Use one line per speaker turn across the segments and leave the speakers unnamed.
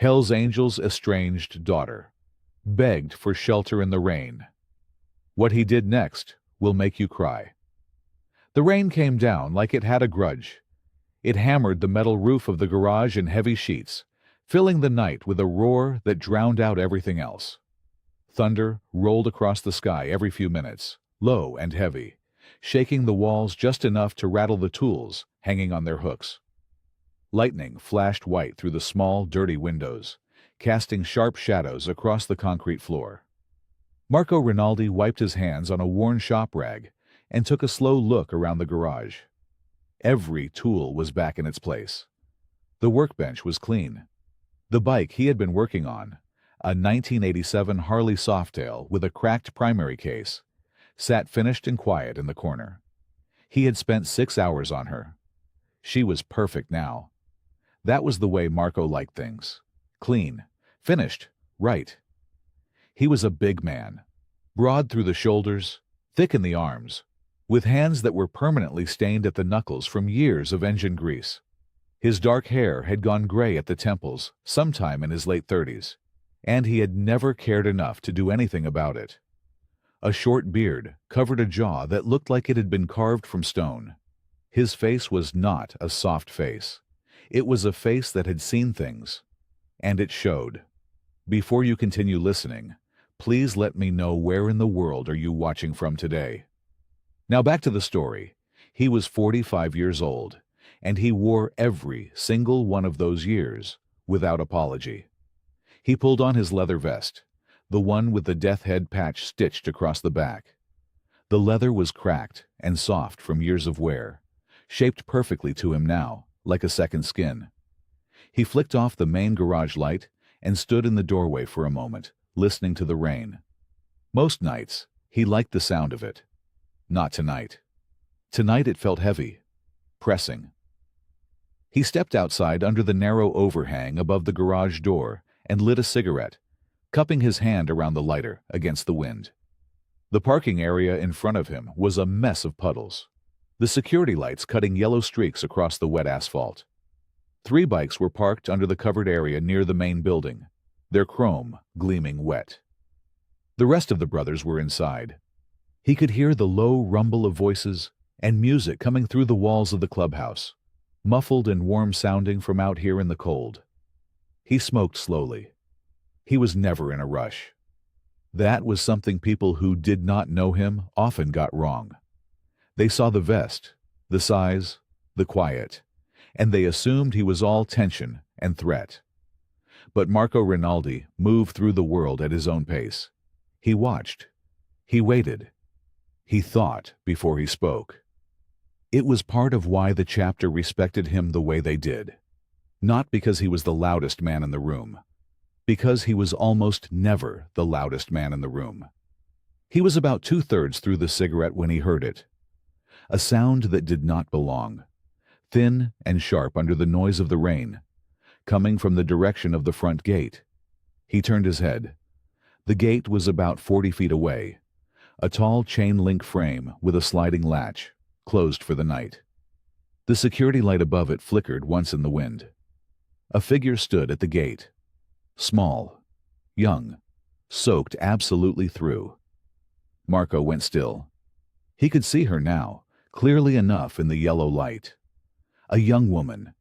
Hell's Angel's estranged daughter begged for shelter in the rain. What he did next will make you cry. The rain came down like it had a grudge. It hammered the metal roof of the garage in heavy sheets, filling the night with a roar that drowned out everything else. Thunder rolled across the sky every few minutes, low and heavy, shaking the walls just enough to rattle the tools hanging on their hooks. Lightning flashed white through the small, dirty windows, casting sharp shadows across the concrete floor. Marco Rinaldi wiped his hands on a worn shop rag and took a slow look around the garage. Every tool was back in its place. The workbench was clean. The bike he had been working on, a 1987 Harley Softail with a cracked primary case, sat finished and quiet in the corner. He had spent 6 hours on her. She was perfect now. That was the way Marco liked things. Clean, finished, right. He was a big man, broad through the shoulders, thick in the arms, with hands that were permanently stained at the knuckles from years of engine grease. His dark hair had gone gray at the temples sometime in his late 30s, and he had never cared enough to do anything about it. A short beard covered a jaw that looked like it had been carved from stone. His face was not a soft face. It was a face that had seen things, and it showed. Before you continue listening, please let me know where in the world are you watching from today. Now back to the story. He was 45 years old, and he wore every single one of those years without apology. He pulled on his leather vest, the one with the death head patch stitched across the back. The leather was cracked and soft from years of wear, shaped perfectly to him now, like a second skin. He flicked off the main garage light and stood in the doorway for a moment, listening to the rain. Most nights, he liked the sound of it. Not tonight. Tonight it felt heavy, pressing. He stepped outside under the narrow overhang above the garage door and lit a cigarette, cupping his hand around the lighter against the wind. The parking area in front of him was a mess of puddles, the security lights cutting yellow streaks across the wet asphalt. 3 bikes were parked under the covered area near the main building, their chrome gleaming wet. The rest of the brothers were inside. He could hear the low rumble of voices and music coming through the walls of the clubhouse, muffled and warm-sounding from out here in the cold. He smoked slowly. He was never in a rush. That was something people who did not know him often got wrong. They saw the vest, the size, the quiet, and they assumed he was all tension and threat. But Marco Rinaldi moved through the world at his own pace. He watched. He waited. He thought before he spoke. It was part of why the chapter respected him the way they did. Not because he was the loudest man in the room, because he was almost never the loudest man in the room. He was about 2/3 through the cigarette when he heard it. A sound that did not belong, thin and sharp under the noise of the rain, coming from the direction of the front gate. He turned his head. The gate was about 40 feet away, a tall chain-link frame with a sliding latch, closed for the night. The security light above it flickered once in the wind. A figure stood at the gate, small, young, soaked absolutely through. Marco went still. He could see her now, clearly enough in the yellow light. A young woman,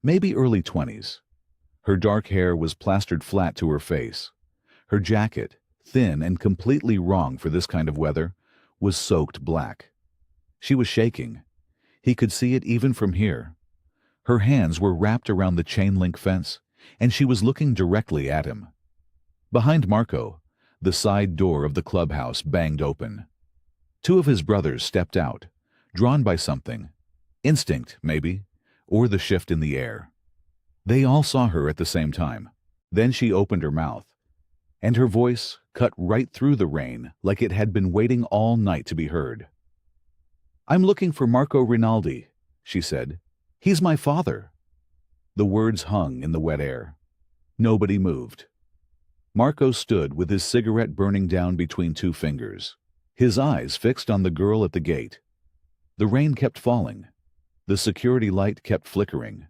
maybe early 20s. Her dark hair was plastered flat to her face. Her jacket, thin and completely wrong for this kind of weather, was soaked black. She was shaking. He could see it even from here. Her hands were wrapped around the chain-link fence, and she was looking directly at him. Behind Marco, the side door of the clubhouse banged open. 2 of his brothers stepped out, drawn by something, instinct, maybe, or the shift in the air. They all saw her at the same time. Then she opened her mouth, and her voice cut right through the rain like it had been waiting all night to be heard. "I'm looking for Marco Rinaldi," she said. "He's my father." The words hung in the wet air. Nobody moved. Marco stood with his cigarette burning down between 2 fingers, his eyes fixed on the girl at the gate. The rain kept falling. The security light kept flickering,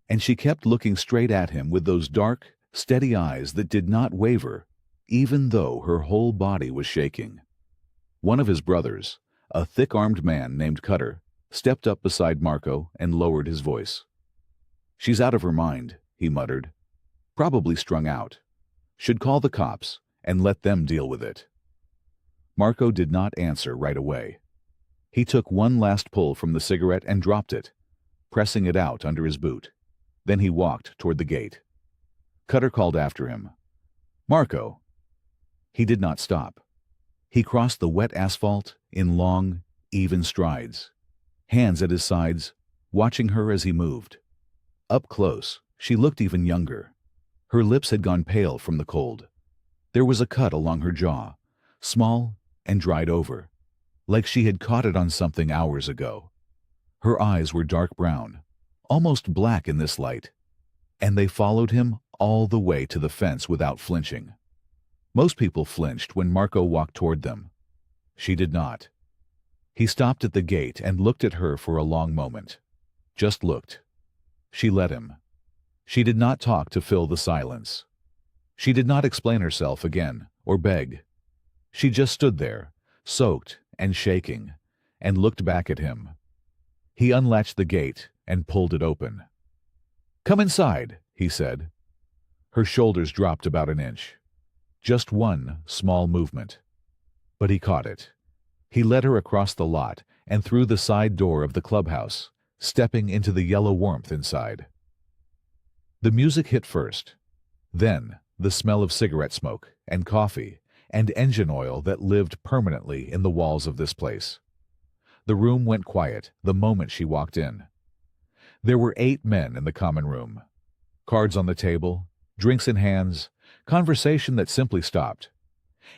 and she kept looking straight at him with those dark, steady eyes that did not waver, even though her whole body was shaking. One of his brothers, a thick-armed man named Cutter, stepped up beside Marco and lowered his voice. "She's out of her mind," he muttered. "Probably strung out. Should call the cops and let them deal with it." Marco did not answer right away. He took one last pull from the cigarette and dropped it, pressing it out under his boot. Then he walked toward the gate. Cutter called after him, "Marco!" He did not stop. He crossed the wet asphalt in long, even strides, hands at his sides, watching her as he moved. Up close, she looked even younger. Her lips had gone pale from the cold. There was a cut along her jaw, small and dried over, like she had caught it on something hours ago. Her eyes were dark brown, almost black in this light, and they followed him all the way to the fence without flinching. Most people flinched when Marco walked toward them. She did not. He stopped at the gate and looked at her for a long moment. Just looked. She let him. She did not talk to fill the silence. She did not explain herself again or beg. She just stood there, soaked and shaking, and looked back at him. He unlatched the gate and pulled it open. "Come inside," he said. Her shoulders dropped about an inch. Just one small movement. But he caught it. He led her across the lot and through the side door of the clubhouse, stepping into the yellow warmth inside. The music hit first. Then the smell of cigarette smoke and coffee and engine oil that lived permanently in the walls of this place. The room went quiet the moment she walked in. There were 8 men in the common room. Cards on the table, drinks in hands, conversation that simply stopped.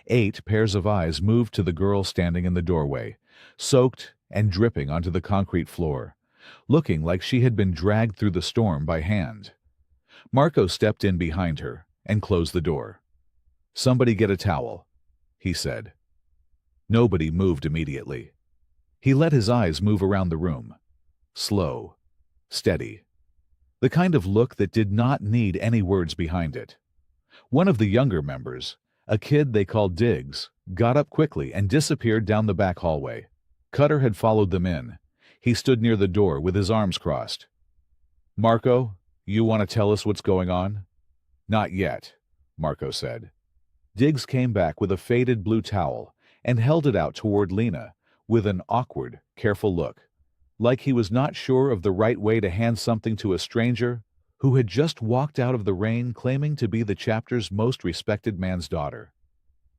8 pairs of eyes moved to the girl standing in the doorway, soaked and dripping onto the concrete floor, looking like she had been dragged through the storm by hand. Marco stepped in behind her and closed the door. "Somebody get a towel," he said. Nobody moved immediately. He let his eyes move around the room. Slow, steady. The kind of look that did not need any words behind it. One of the younger members, a kid they called Diggs, got up quickly and disappeared down the back hallway. Cutter had followed them in. He stood near the door with his arms crossed. "Marco, you want to tell us what's going on?" "Not yet," Marco said. Diggs came back with a faded blue towel and held it out toward Lena with an awkward, careful look, like he was not sure of the right way to hand something to a stranger who had just walked out of the rain claiming to be the chapter's most respected man's daughter.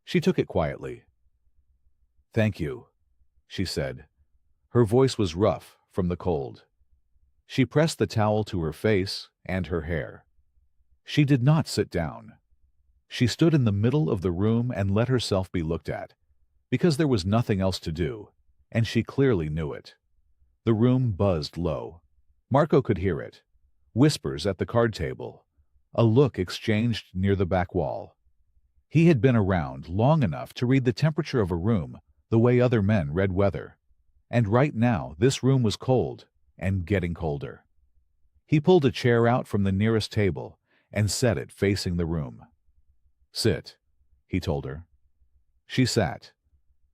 She took it quietly. "Thank you," she said. Her voice was rough from the cold. She pressed the towel to her face and her hair. She did not sit down. She stood in the middle of the room and let herself be looked at, because there was nothing else to do, and she clearly knew it. The room buzzed low. Marco could hear it. Whispers at the card table. A look exchanged near the back wall. He had been around long enough to read the temperature of a room the way other men read weather. And right now, this room was cold and getting colder. He pulled a chair out from the nearest table and set it facing the room. "Sit," he told her. She sat.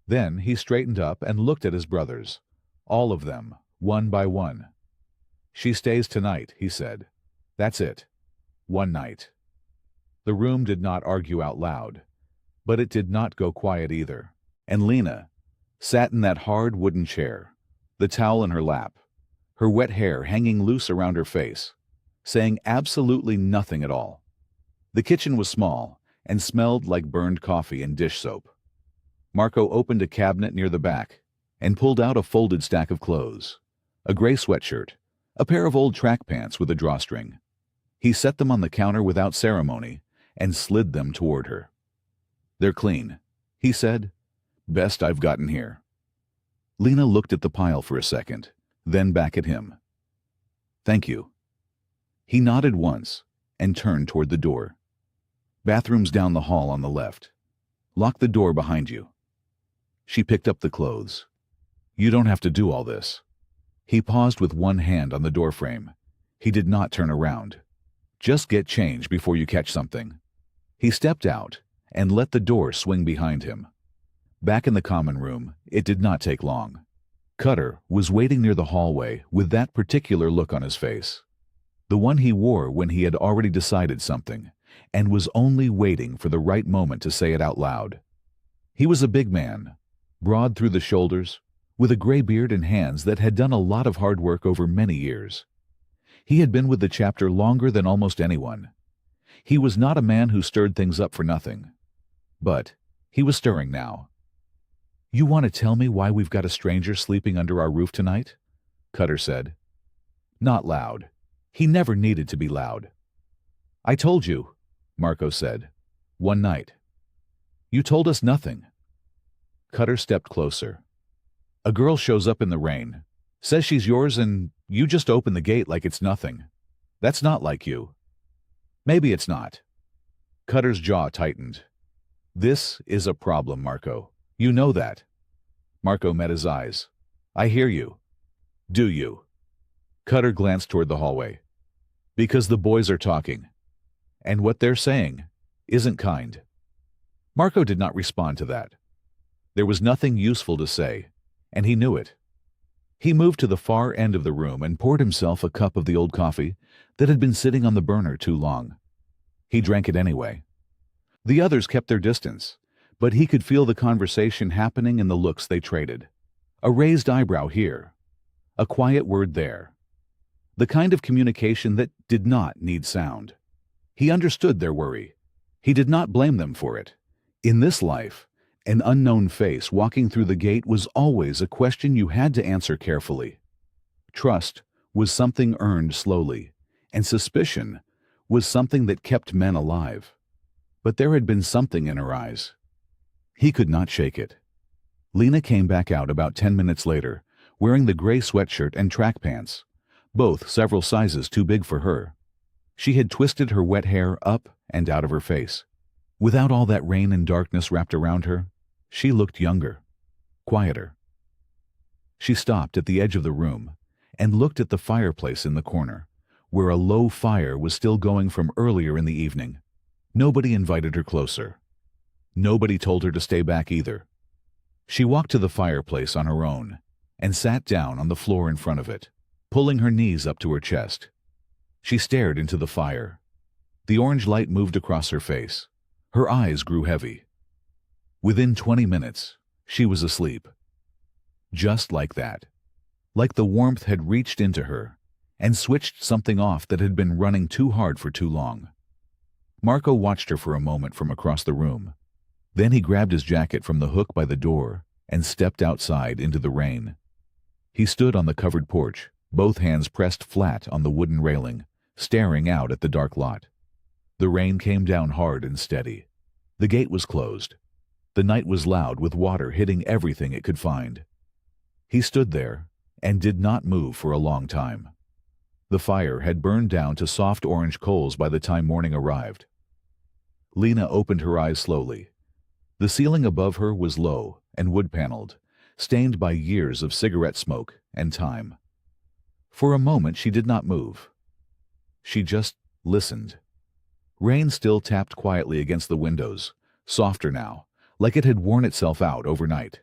Then he straightened up and looked at his brothers, all of them, one by one. "She stays tonight," he said. "That's it. One night." The room did not argue out loud, but it did not go quiet either. And Lena sat in that hard wooden chair, the towel in her lap, her wet hair hanging loose around her face, saying absolutely nothing at all. The kitchen was small and smelled like burned coffee and dish soap. Marco opened a cabinet near the back and pulled out a folded stack of clothes, a gray sweatshirt, a pair of old track pants with a drawstring. He set them on the counter without ceremony and slid them toward her. "They're clean," he said. "Best I've gotten here." Lena looked at the pile for a second, then back at him. "Thank you." He nodded once and turned toward the door. "Bathroom's down the hall on the left. Lock the door behind you." She picked up the clothes. "You don't have to do all this." He paused with one hand on the doorframe. He did not turn around. Just get change before you catch something." He stepped out and let the door swing behind him. Back in the common room, it did not take long. Cutter was waiting near the hallway with that particular look on his face. The one he wore when he had already decided something and was only waiting for the right moment to say it out loud. He was a big man, broad through the shoulders, with a gray beard and hands that had done a lot of hard work over many years. He had been with the chapter longer than almost anyone. He was not a man who stirred things up for nothing. But he was stirring now. "You want to tell me why we've got a stranger sleeping under our roof tonight?" Cutter said. Not loud. He never needed to be loud. "I told you," Marco said. "One night." "You told us nothing." Cutter stepped closer. "A girl shows up in the rain, says she's yours, and you just open the gate like it's nothing. That's not like you." "Maybe it's not." Cutter's jaw tightened. "This is a problem, Marco. You know that." Marco met his eyes. "I hear you." "Do you?" Cutter glanced toward the hallway. "Because the boys are talking. And what they're saying isn't kind." Marco did not respond to that. There was nothing useful to say, and he knew it. He moved to the far end of the room and poured himself a cup of the old coffee that had been sitting on the burner too long. He drank it anyway. The others kept their distance, but he could feel the conversation happening in the looks they traded. A raised eyebrow here, a quiet word there. The kind of communication that did not need sound. He understood their worry. He did not blame them for it. In this life, an unknown face walking through the gate was always a question you had to answer carefully. Trust was something earned slowly, and suspicion was something that kept men alive. But there had been something in her eyes. He could not shake it. Lena came back out about 10 minutes later, wearing the gray sweatshirt and track pants, both several sizes too big for her. She had twisted her wet hair up and out of her face. Without all that rain and darkness wrapped around her, she looked younger, quieter. She stopped at the edge of the room and looked at the fireplace in the corner, where a low fire was still going from earlier in the evening. Nobody invited her closer. Nobody told her to stay back either. She walked to the fireplace on her own and sat down on the floor in front of it, pulling her knees up to her chest. She stared into the fire. The orange light moved across her face. Her eyes grew heavy. Within 20 minutes, she was asleep. Just like that. Like the warmth had reached into her and switched something off that had been running too hard for too long. Marco watched her for a moment from across the room. Then he grabbed his jacket from the hook by the door and stepped outside into the rain. He stood on the covered porch, both hands pressed flat on the wooden railing, staring out at the dark lot. The rain came down hard and steady. The gate was closed. The night was loud with water hitting everything it could find. He stood there and did not move for a long time. The fire had burned down to soft orange coals by the time morning arrived. Lena opened her eyes slowly. The ceiling above her was low and wood-paneled, stained by years of cigarette smoke and time. For a moment she did not move. She just listened. Rain still tapped quietly against the windows, softer now, like it had worn itself out overnight.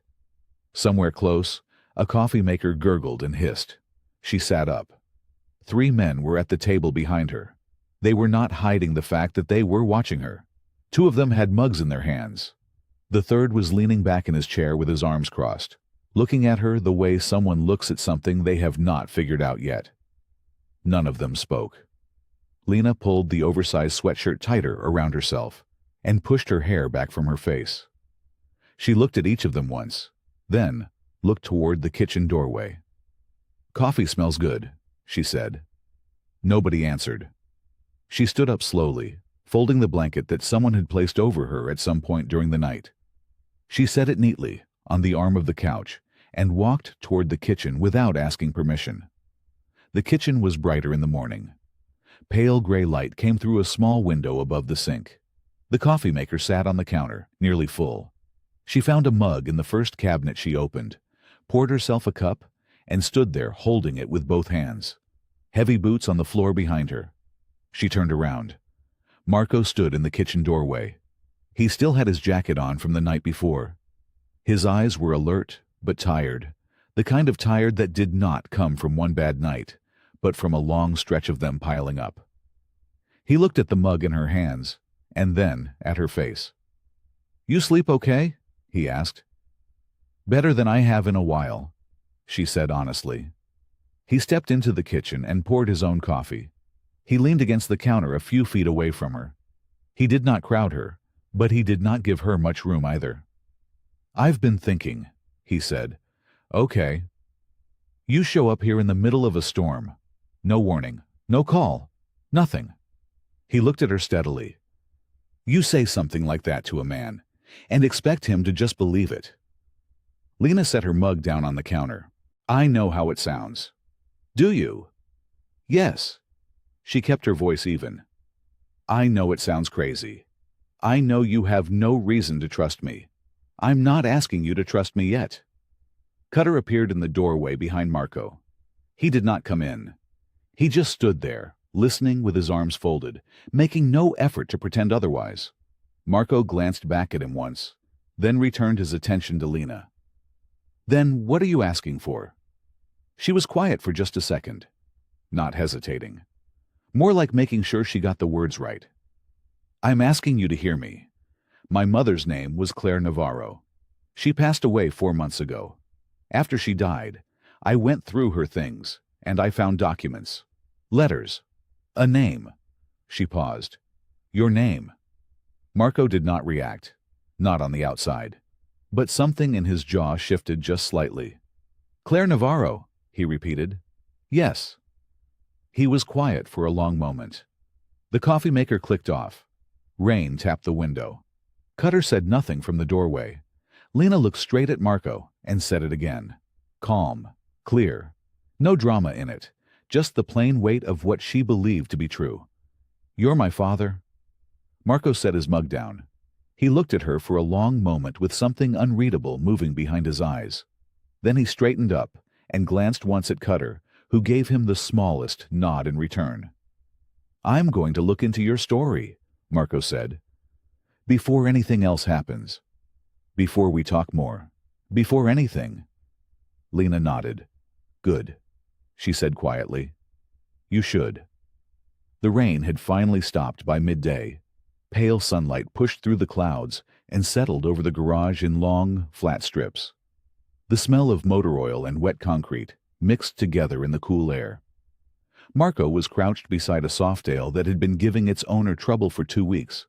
Somewhere close, a coffee maker gurgled and hissed. She sat up. 3 men were at the table behind her. They were not hiding the fact that they were watching her. 2 of them had mugs in their hands. The third was leaning back in his chair with his arms crossed, looking at her the way someone looks at something they have not figured out yet. None of them spoke. Lena pulled the oversized sweatshirt tighter around herself and pushed her hair back from her face. She looked at each of them once, then looked toward the kitchen doorway. "Coffee smells good," she said. Nobody answered. She stood up slowly, folding the blanket that someone had placed over her at some point during the night. She set it neatly on the arm of the couch and walked toward the kitchen without asking permission. The kitchen was brighter in the morning. Pale gray light came through a small window above the sink. The coffee maker sat on the counter, nearly full. She found a mug in the first cabinet she opened, poured herself a cup, and stood there holding it with both hands. Heavy boots on the floor behind her. She turned around. Marco stood in the kitchen doorway. He still had his jacket on from the night before. His eyes were alert but tired, the kind of tired that did not come from one bad night, but from a long stretch of them piling up. He looked at the mug in her hands, and then at her face. "You sleep okay?" he asked. "Better than I have in a while," she said honestly. He stepped into the kitchen and poured his own coffee. He leaned against the counter a few feet away from her. He did not crowd her, but he did not give her much room either. "I've been thinking," he said. "Okay. You show up here in the middle of a storm. No warning, no call, nothing." He looked at her steadily. "You say something like that to a man, and expect him to just believe it." Lena set her mug down on the counter. "I know how it sounds." "Do you?" "Yes." She kept her voice even. "I know it sounds crazy. I know you have no reason to trust me. I'm not asking you to trust me yet." Cutter appeared in the doorway behind Marco. He did not come in. He just stood there, listening with his arms folded, making no effort to pretend otherwise. Marco glanced back at him once, then returned his attention to Lena. "Then what are you asking for?" She was quiet for just a second, not hesitating. More like making sure she got the words right. "I'm asking you to hear me. My mother's name was Claire Navarro. She passed away 4 months ago. After she died, I went through her things, and I found documents, letters, a name." She paused. "Your name." Marco did not react, not on the outside, but something in his jaw shifted just slightly. "Claire Navarro," he repeated. "Yes." He was quiet for a long moment. The coffee maker clicked off. Rain tapped the window. Cutter said nothing from the doorway. Lena looked straight at Marco and said it again. Calm, clear, no drama in it, just the plain weight of what she believed to be true. "You're my father." Marco set his mug down. He looked at her for a long moment with something unreadable moving behind his eyes. Then he straightened up and glanced once at Cutter, who gave him the smallest nod in return. "I'm going to look into your story," Marco said. "Before anything else happens. Before we talk more. Before anything." Lena nodded. "Good," she said quietly. "You should." The rain had finally stopped by midday. Pale sunlight pushed through the clouds and settled over the garage in long, flat strips. The smell of motor oil and wet concrete mixed together in the cool air. Marco was crouched beside a Softail that had been giving its owner trouble for 2 weeks.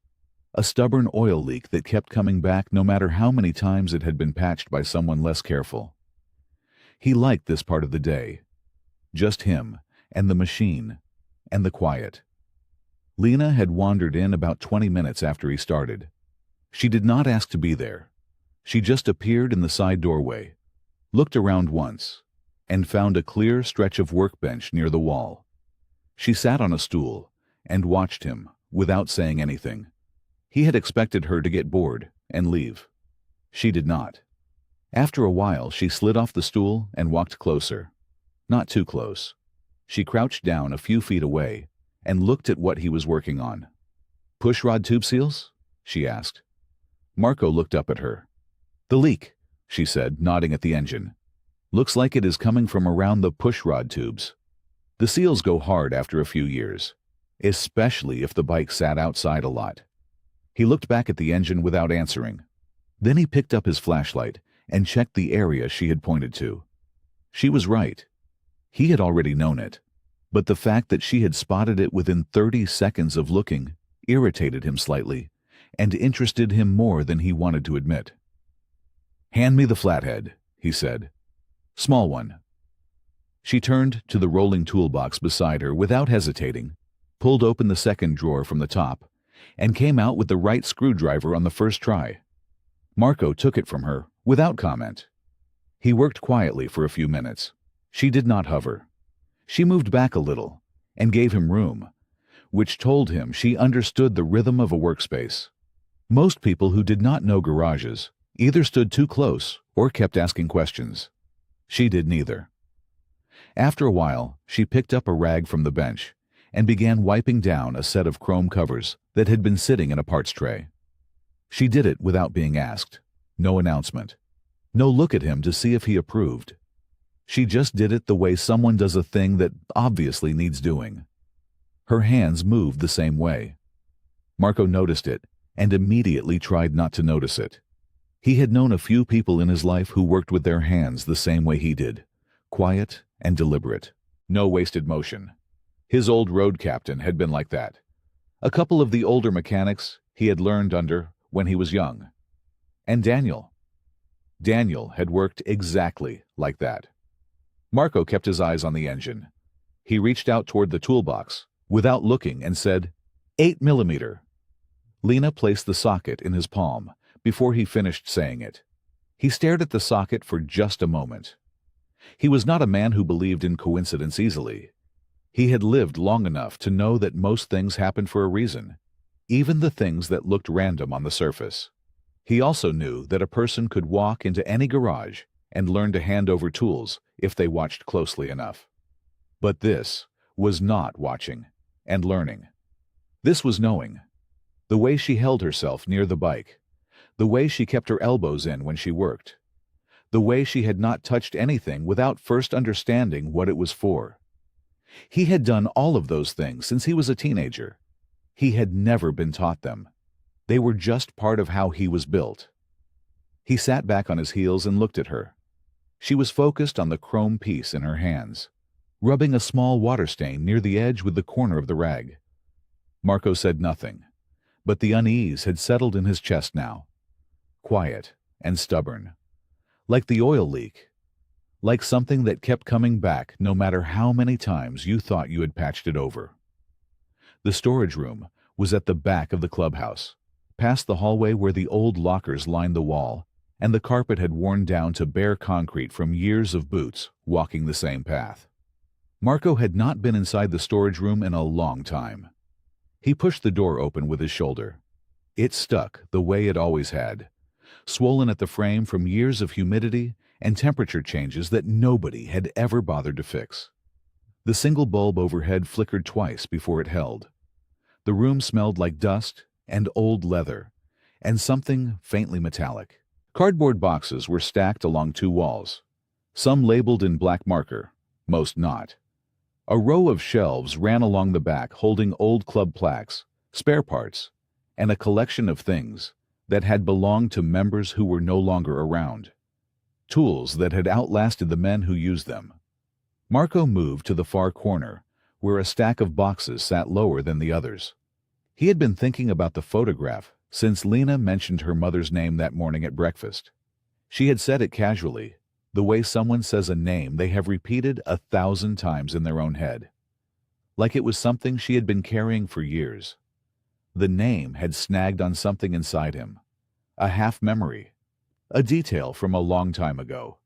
A stubborn oil leak that kept coming back no matter how many times it had been patched by someone less careful. He liked this part of the day. Just him, and the machine, and the quiet. Lena had wandered in about 20 minutes after he started. She did not ask to be there. She just appeared in the side doorway, looked around once, and found a clear stretch of workbench near the wall. She sat on a stool and watched him without saying anything. He had expected her to get bored and leave. She did not. After a while, she slid off the stool and walked closer. Not too close. She crouched down a few feet away and looked at what he was working on. "Pushrod tube seals?" she asked. Marco looked up at her. "The leak," she said, nodding at the engine. "Looks like it is coming from around the pushrod tubes. The seals go hard after a few years, especially if the bike sat outside a lot." He looked back at the engine without answering. Then he picked up his flashlight and checked the area she had pointed to. She was right. He had already known it, but the fact that she had spotted it within 30 seconds of looking irritated him slightly and interested him more than he wanted to admit. "Hand me the flathead," he said. "Small one." She turned to the rolling toolbox beside her without hesitating, pulled open the second drawer from the top, and came out with the right screwdriver on the first try. Marco took it from her without comment. He worked quietly for a few minutes. She did not hover. She moved back a little and gave him room, which told him she understood the rhythm of a workspace. Most people who did not know garages either stood too close or kept asking questions. She did neither. After a while, she picked up a rag from the bench and began wiping down a set of chrome covers that had been sitting in a parts tray. She did it without being asked. No announcement. No look at him to see if he approved. She just did it the way someone does a thing that obviously needs doing. Her hands moved the same way. Marco noticed it and immediately tried not to notice it. He had known a few people in his life who worked with their hands the same way he did, quiet and deliberate. No wasted motion. His old road captain had been like that. A couple of the older mechanics he had learned under when he was young. And Daniel. Daniel had worked exactly like that. Marco kept his eyes on the engine. He reached out toward the toolbox without looking and said, 8 millimeter. Lena placed the socket in his palm before he finished saying it. He stared at the socket for just a moment. He was not a man who believed in coincidence easily. He had lived long enough to know that most things happened for a reason, even the things that looked random on the surface. He also knew that a person could walk into any garage and learn to hand over tools if they watched closely enough. But this was not watching and learning. This was knowing. The way she held herself near the bike, the way she kept her elbows in when she worked, the way she had not touched anything without first understanding what it was for. He had done all of those things since he was a teenager. He had never been taught them. They were just part of how he was built. He sat back on his heels and looked at her. She was focused on the chrome piece in her hands, rubbing a small water stain near the edge with the corner of the rag. Marco said nothing, but the unease had settled in his chest now. Quiet and stubborn. Like the oil leak. Like something that kept coming back no matter how many times you thought you had patched it over. The storage room was at the back of the clubhouse, past the hallway where the old lockers lined the wall, and the carpet had worn down to bare concrete from years of boots walking the same path. Marco had not been inside the storage room in a long time. He pushed the door open with his shoulder. It stuck the way it always had, swollen at the frame from years of humidity and temperature changes that nobody had ever bothered to fix. The single bulb overhead flickered twice before it held. The room smelled like dust and old leather, and something faintly metallic. Cardboard boxes were stacked along 2 walls, some labeled in black marker, most not. A row of shelves ran along the back holding old club plaques, spare parts, and a collection of things that had belonged to members who were no longer around. Tools that had outlasted the men who used them. Marco moved to the far corner, where a stack of boxes sat lower than the others. He had been thinking about the photograph since Lena mentioned her mother's name that morning at breakfast. She had said it casually, the way someone says a name they have repeated 1,000 times in their own head. Like it was something she had been carrying for years. The name had snagged on something inside him. A half-memory. A detail from a long time ago.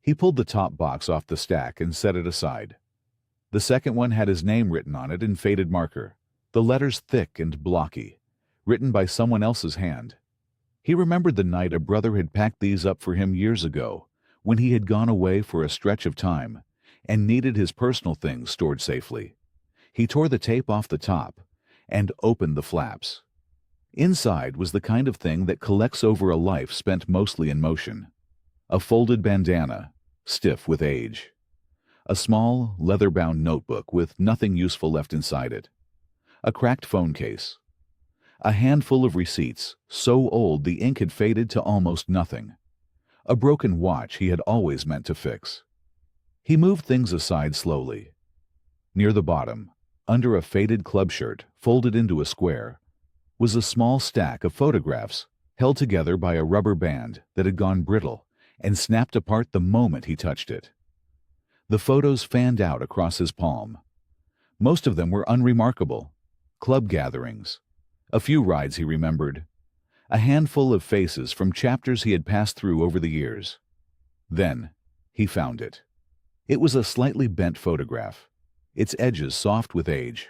He pulled the top box off the stack and set it aside. The second one had his name written on it in faded marker, the letters thick and blocky, written by someone else's hand. He remembered the night a brother had packed these up for him years ago, when he had gone away for a stretch of time and needed his personal things stored safely. He tore the tape off the top and opened the flaps. Inside was the kind of thing that collects over a life spent mostly in motion. A folded bandana, stiff with age. A small, leather-bound notebook with nothing useful left inside it. A cracked phone case. A handful of receipts, so old the ink had faded to almost nothing. A broken watch he had always meant to fix. He moved things aside slowly. Near the bottom, under a faded club shirt folded into a square, was a small stack of photographs held together by a rubber band that had gone brittle and snapped apart the moment he touched it. The photos fanned out across his palm. Most of them were unremarkable. Club gatherings. A few rides he remembered. A handful of faces from chapters he had passed through over the years. Then he found it. It was a slightly bent photograph, its edges soft with age,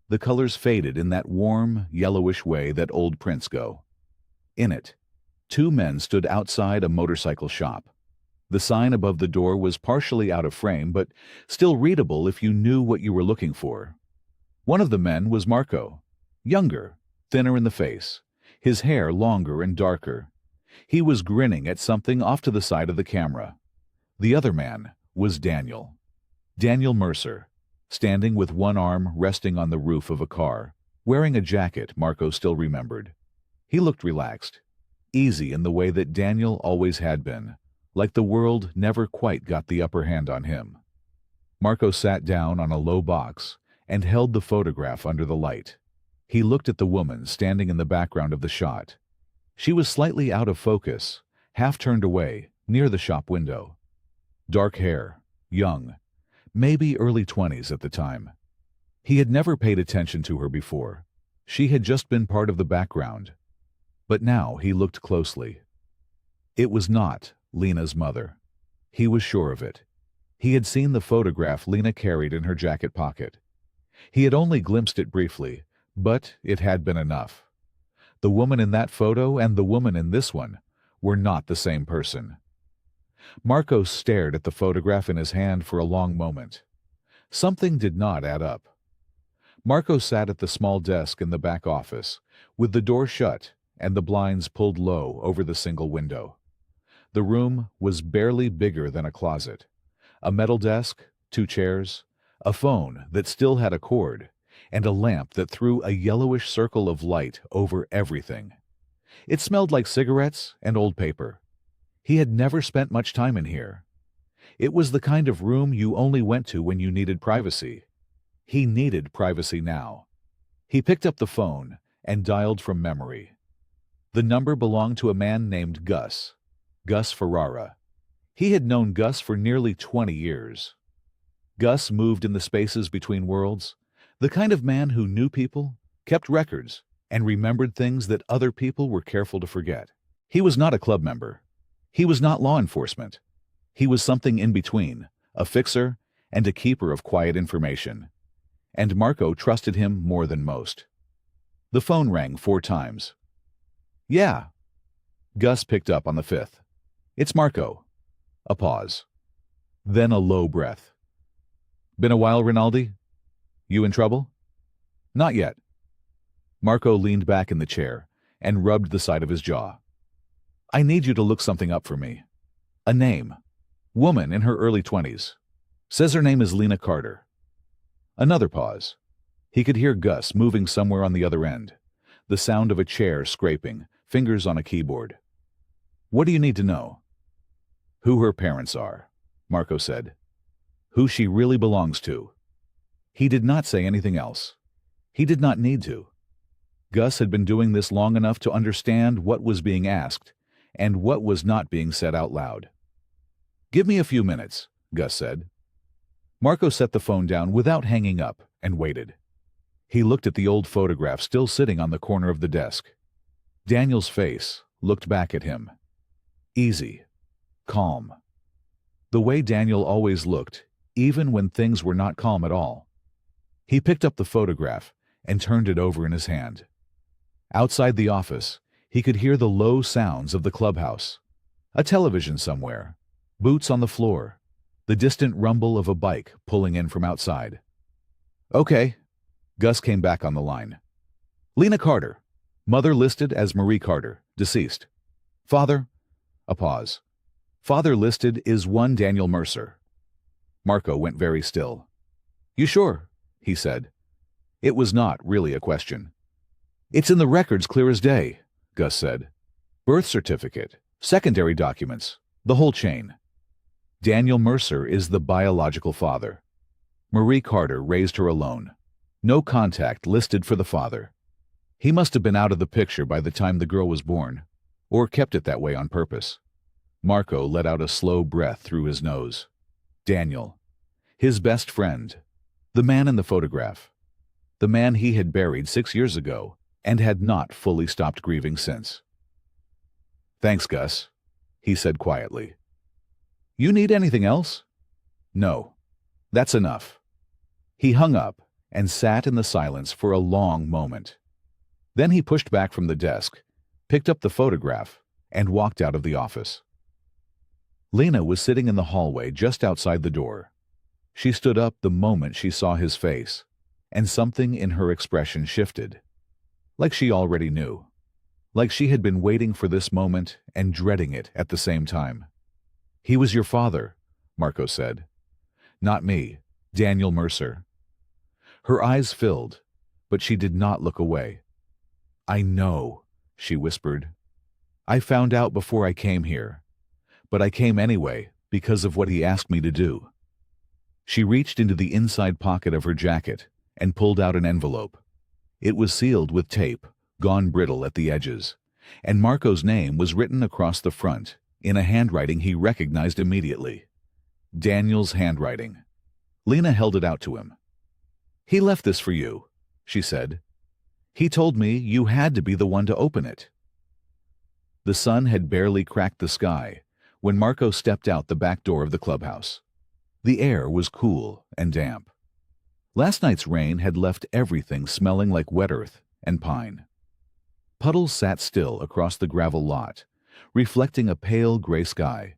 the colors faded in that warm, yellowish way that old prints go. In it, 2 men stood outside a motorcycle shop. The sign above the door was partially out of frame, but still readable if you knew what you were looking for. One of the men was Marco, younger, thinner in the face, his hair longer and darker. He was grinning at something off to the side of the camera. The other man was Daniel. Daniel Mercer, standing with one arm resting on the roof of a car, wearing a jacket Marco still remembered. He looked relaxed, easy in the way that Daniel always had been, like the world never quite got the upper hand on him. Marco sat down on a low box and held the photograph under the light. He looked at the woman standing in the background of the shot. She was slightly out of focus, half turned away, near the shop window. Dark hair, young, maybe early 20s at the time. He had never paid attention to her before. She had just been part of the background. But now he looked closely. It was not Lena's mother. He was sure of it. He had seen the photograph Lena carried in her jacket pocket. He had only glimpsed it briefly, but it had been enough. The woman in that photo and the woman in this one were not the same person. Marco stared at the photograph in his hand for a long moment. Something did not add up. Marco sat at the small desk in the back office, with the door shut and the blinds pulled low over the single window. The room was barely bigger than a closet. A metal desk, 2 chairs, a phone that still had a cord, and a lamp that threw a yellowish circle of light over everything. It smelled like cigarettes and old paper. He had never spent much time in here. It was the kind of room you only went to when you needed privacy. He needed privacy now. He picked up the phone and dialed from memory. The number belonged to a man named Gus Ferrara. He had known Gus for nearly 20 years. Gus moved in the spaces between worlds, the kind of man who knew people, kept records, and remembered things that other people were careful to forget. He was not a club member. He was not law enforcement. He was something in between, a fixer and a keeper of quiet information. And Marco trusted him more than most. The phone rang 4 times. "Yeah." Gus picked up on the 5th. "It's Marco." A pause. Then a low breath. "Been a while, Rinaldi? You in trouble?" "Not yet." Marco leaned back in the chair and rubbed the side of his jaw. "I need you to look something up for me. A name. Woman in her early 20s. Says her name is Lena Carter." Another pause. He could hear Gus moving somewhere on the other end, the sound of a chair scraping, fingers on a keyboard. "What do you need to know?" "Who her parents are," Marco said. "Who she really belongs to." He did not say anything else. He did not need to. Gus had been doing this long enough to understand what was being asked and what was not being said out loud. "Give me a few minutes," Gus said. Marco set the phone down without hanging up and waited. He looked at the old photograph still sitting on the corner of the desk. Daniel's face looked back at him. Easy, calm. The way Daniel always looked, even when things were not calm at all. He picked up the photograph and turned it over in his hand. Outside the office, he could hear the low sounds of the clubhouse. A television somewhere, boots on the floor, the distant rumble of a bike pulling in from outside. "Okay." Gus came back on the line. "Lena Carter. Mother listed as Marie Carter, deceased. Father," a pause. "Father listed is one Daniel Mercer." Marco went very still. "You sure?" he said. It was not really a question. "It's in the records clear as day," Gus said. "Birth certificate, secondary documents, the whole chain. Daniel Mercer is the biological father. Marie Carter raised her alone. No contact listed for the father. He must have been out of the picture by the time the girl was born, or kept it that way on purpose." Marco let out a slow breath through his nose. Daniel. His best friend. The man in the photograph. The man he had buried 6 years ago and had not fully stopped grieving since. "Thanks, Gus," he said quietly. "You need anything else?" "No. That's enough." He hung up and sat in the silence for a long moment. Then he pushed back from the desk, picked up the photograph, and walked out of the office. Lena was sitting in the hallway just outside the door. She stood up the moment she saw his face, and something in her expression shifted. Like she already knew. Like she had been waiting for this moment and dreading it at the same time. "He was your father," Marco said. "Not me, Daniel Mercer." Her eyes filled, but she did not look away. "I know," she whispered. "I found out before I came here, but I came anyway because of what he asked me to do." She reached into the inside pocket of her jacket and pulled out an envelope. It was sealed with tape, gone brittle at the edges, and Marco's name was written across the front in a handwriting he recognized immediately. Daniel's handwriting. Lena held it out to him. "He left this for you," she said. "He told me you had to be the one to open it." The sun had barely cracked the sky when Marco stepped out the back door of the clubhouse. The air was cool and damp. Last night's rain had left everything smelling like wet earth and pine. Puddles sat still across the gravel lot, reflecting a pale gray sky.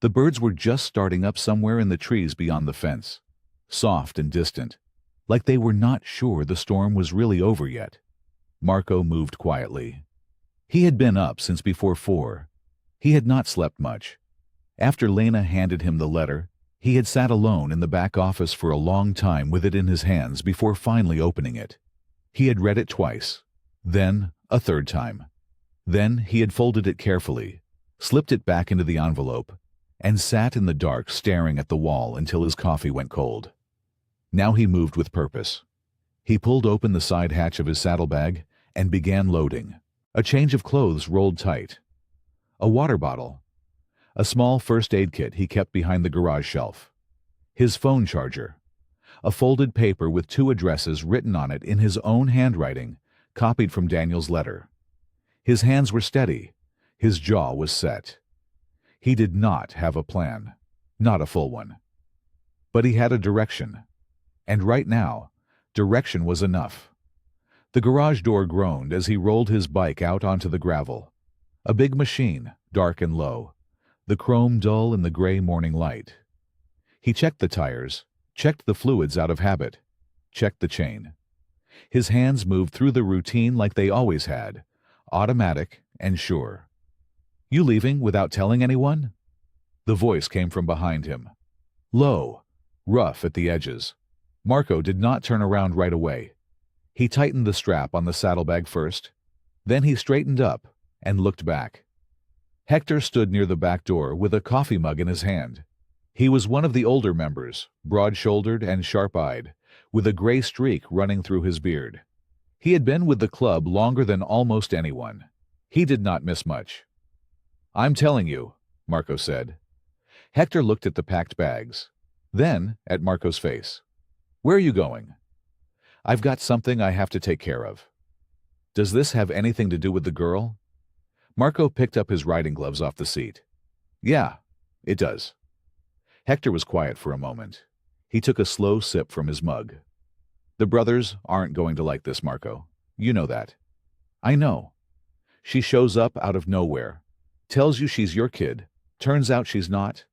The birds were just starting up somewhere in the trees beyond the fence, soft and distant, like they were not sure the storm was really over yet. Marco moved quietly. He had been up since before 4. He had not slept much. After Lena handed him the letter, he had sat alone in the back office for a long time with it in his hands before finally opening it. He had read it twice, then a third time. Then he had folded it carefully, slipped it back into the envelope, and sat in the dark staring at the wall until his coffee went cold. Now he moved with purpose. He pulled open the side hatch of his saddlebag and began loading. A change of clothes rolled tight. A water bottle. A small first aid kit he kept behind the garage shelf. His phone charger. A folded paper with 2 addresses written on it in his own handwriting, copied from Daniel's letter. His hands were steady. His jaw was set. He did not have a plan. Not a full one. But he had a direction. And right now, direction was enough. The garage door groaned as he rolled his bike out onto the gravel. A big machine, dark and low, the chrome dull in the gray morning light. He checked the tires, checked the fluids out of habit, checked the chain. His hands moved through the routine like they always had, automatic and sure. "You leaving without telling anyone?" The voice came from behind him. Low, rough at the edges. Marco did not turn around right away. He tightened the strap on the saddlebag first. Then he straightened up and looked back. Hector stood near the back door with a coffee mug in his hand. He was one of the older members, broad-shouldered and sharp-eyed, with a gray streak running through his beard. He had been with the club longer than almost anyone. He did not miss much. "I'm telling you," Marco said. Hector looked at the packed bags, then at Marco's face. "Where are you going?" "I've got something I have to take care of." "Does this have anything to do with the girl?" Marco picked up his riding gloves off the seat. "Yeah, it does." Hector was quiet for a moment. He took a slow sip from his mug. "The brothers aren't going to like this, Marco. You know that." "I know. She shows up out of nowhere, tells you she's your kid, turns out she's not,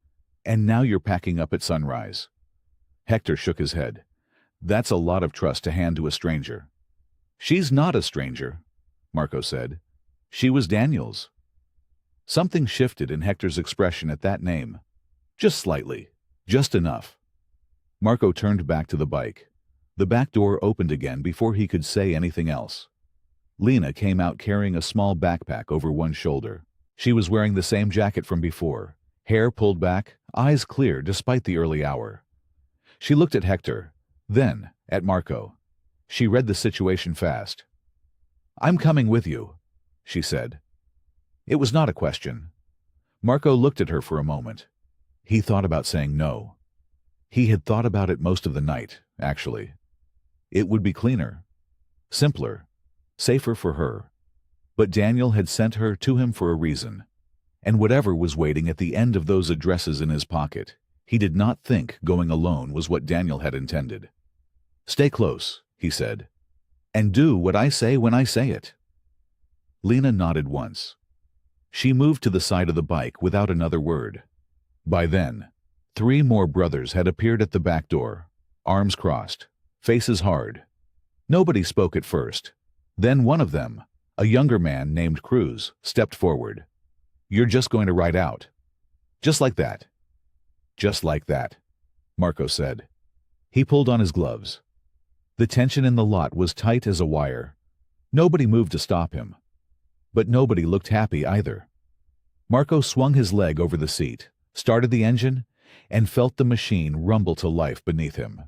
and now you're packing up at sunrise." Hector shook his head. "That's a lot of trust to hand to a stranger." "She's not a stranger," Marco said. "She was Daniel's." Something shifted in Hector's expression at that name. Just slightly. Just enough. Marco turned back to the bike. The back door opened again before he could say anything else. Lena came out carrying a small backpack over one shoulder. She was wearing the same jacket from before, hair pulled back, eyes clear despite the early hour. She looked at Hector, then at Marco. She read the situation fast. "I'm coming with you," she said. It was not a question. Marco looked at her for a moment. He thought about saying no. He had thought about it most of the night, actually. It would be cleaner, simpler, safer for her. But Daniel had sent her to him for a reason. And whatever was waiting at the end of those addresses in his pocket, he did not think going alone was what Daniel had intended. "Stay close," he said, "and do what I say when I say it." Lena nodded once. She moved to the side of the bike without another word. By then, 3 more brothers had appeared at the back door, arms crossed, faces hard. Nobody spoke at first. Then one of them, a younger man named Cruz, stepped forward. "You're just going to ride out." "Just like that." "Just like that," Marco said. He pulled on his gloves. The tension in the lot was tight as a wire. Nobody moved to stop him. But nobody looked happy either. Marco swung his leg over the seat, started the engine, and felt the machine rumble to life beneath him.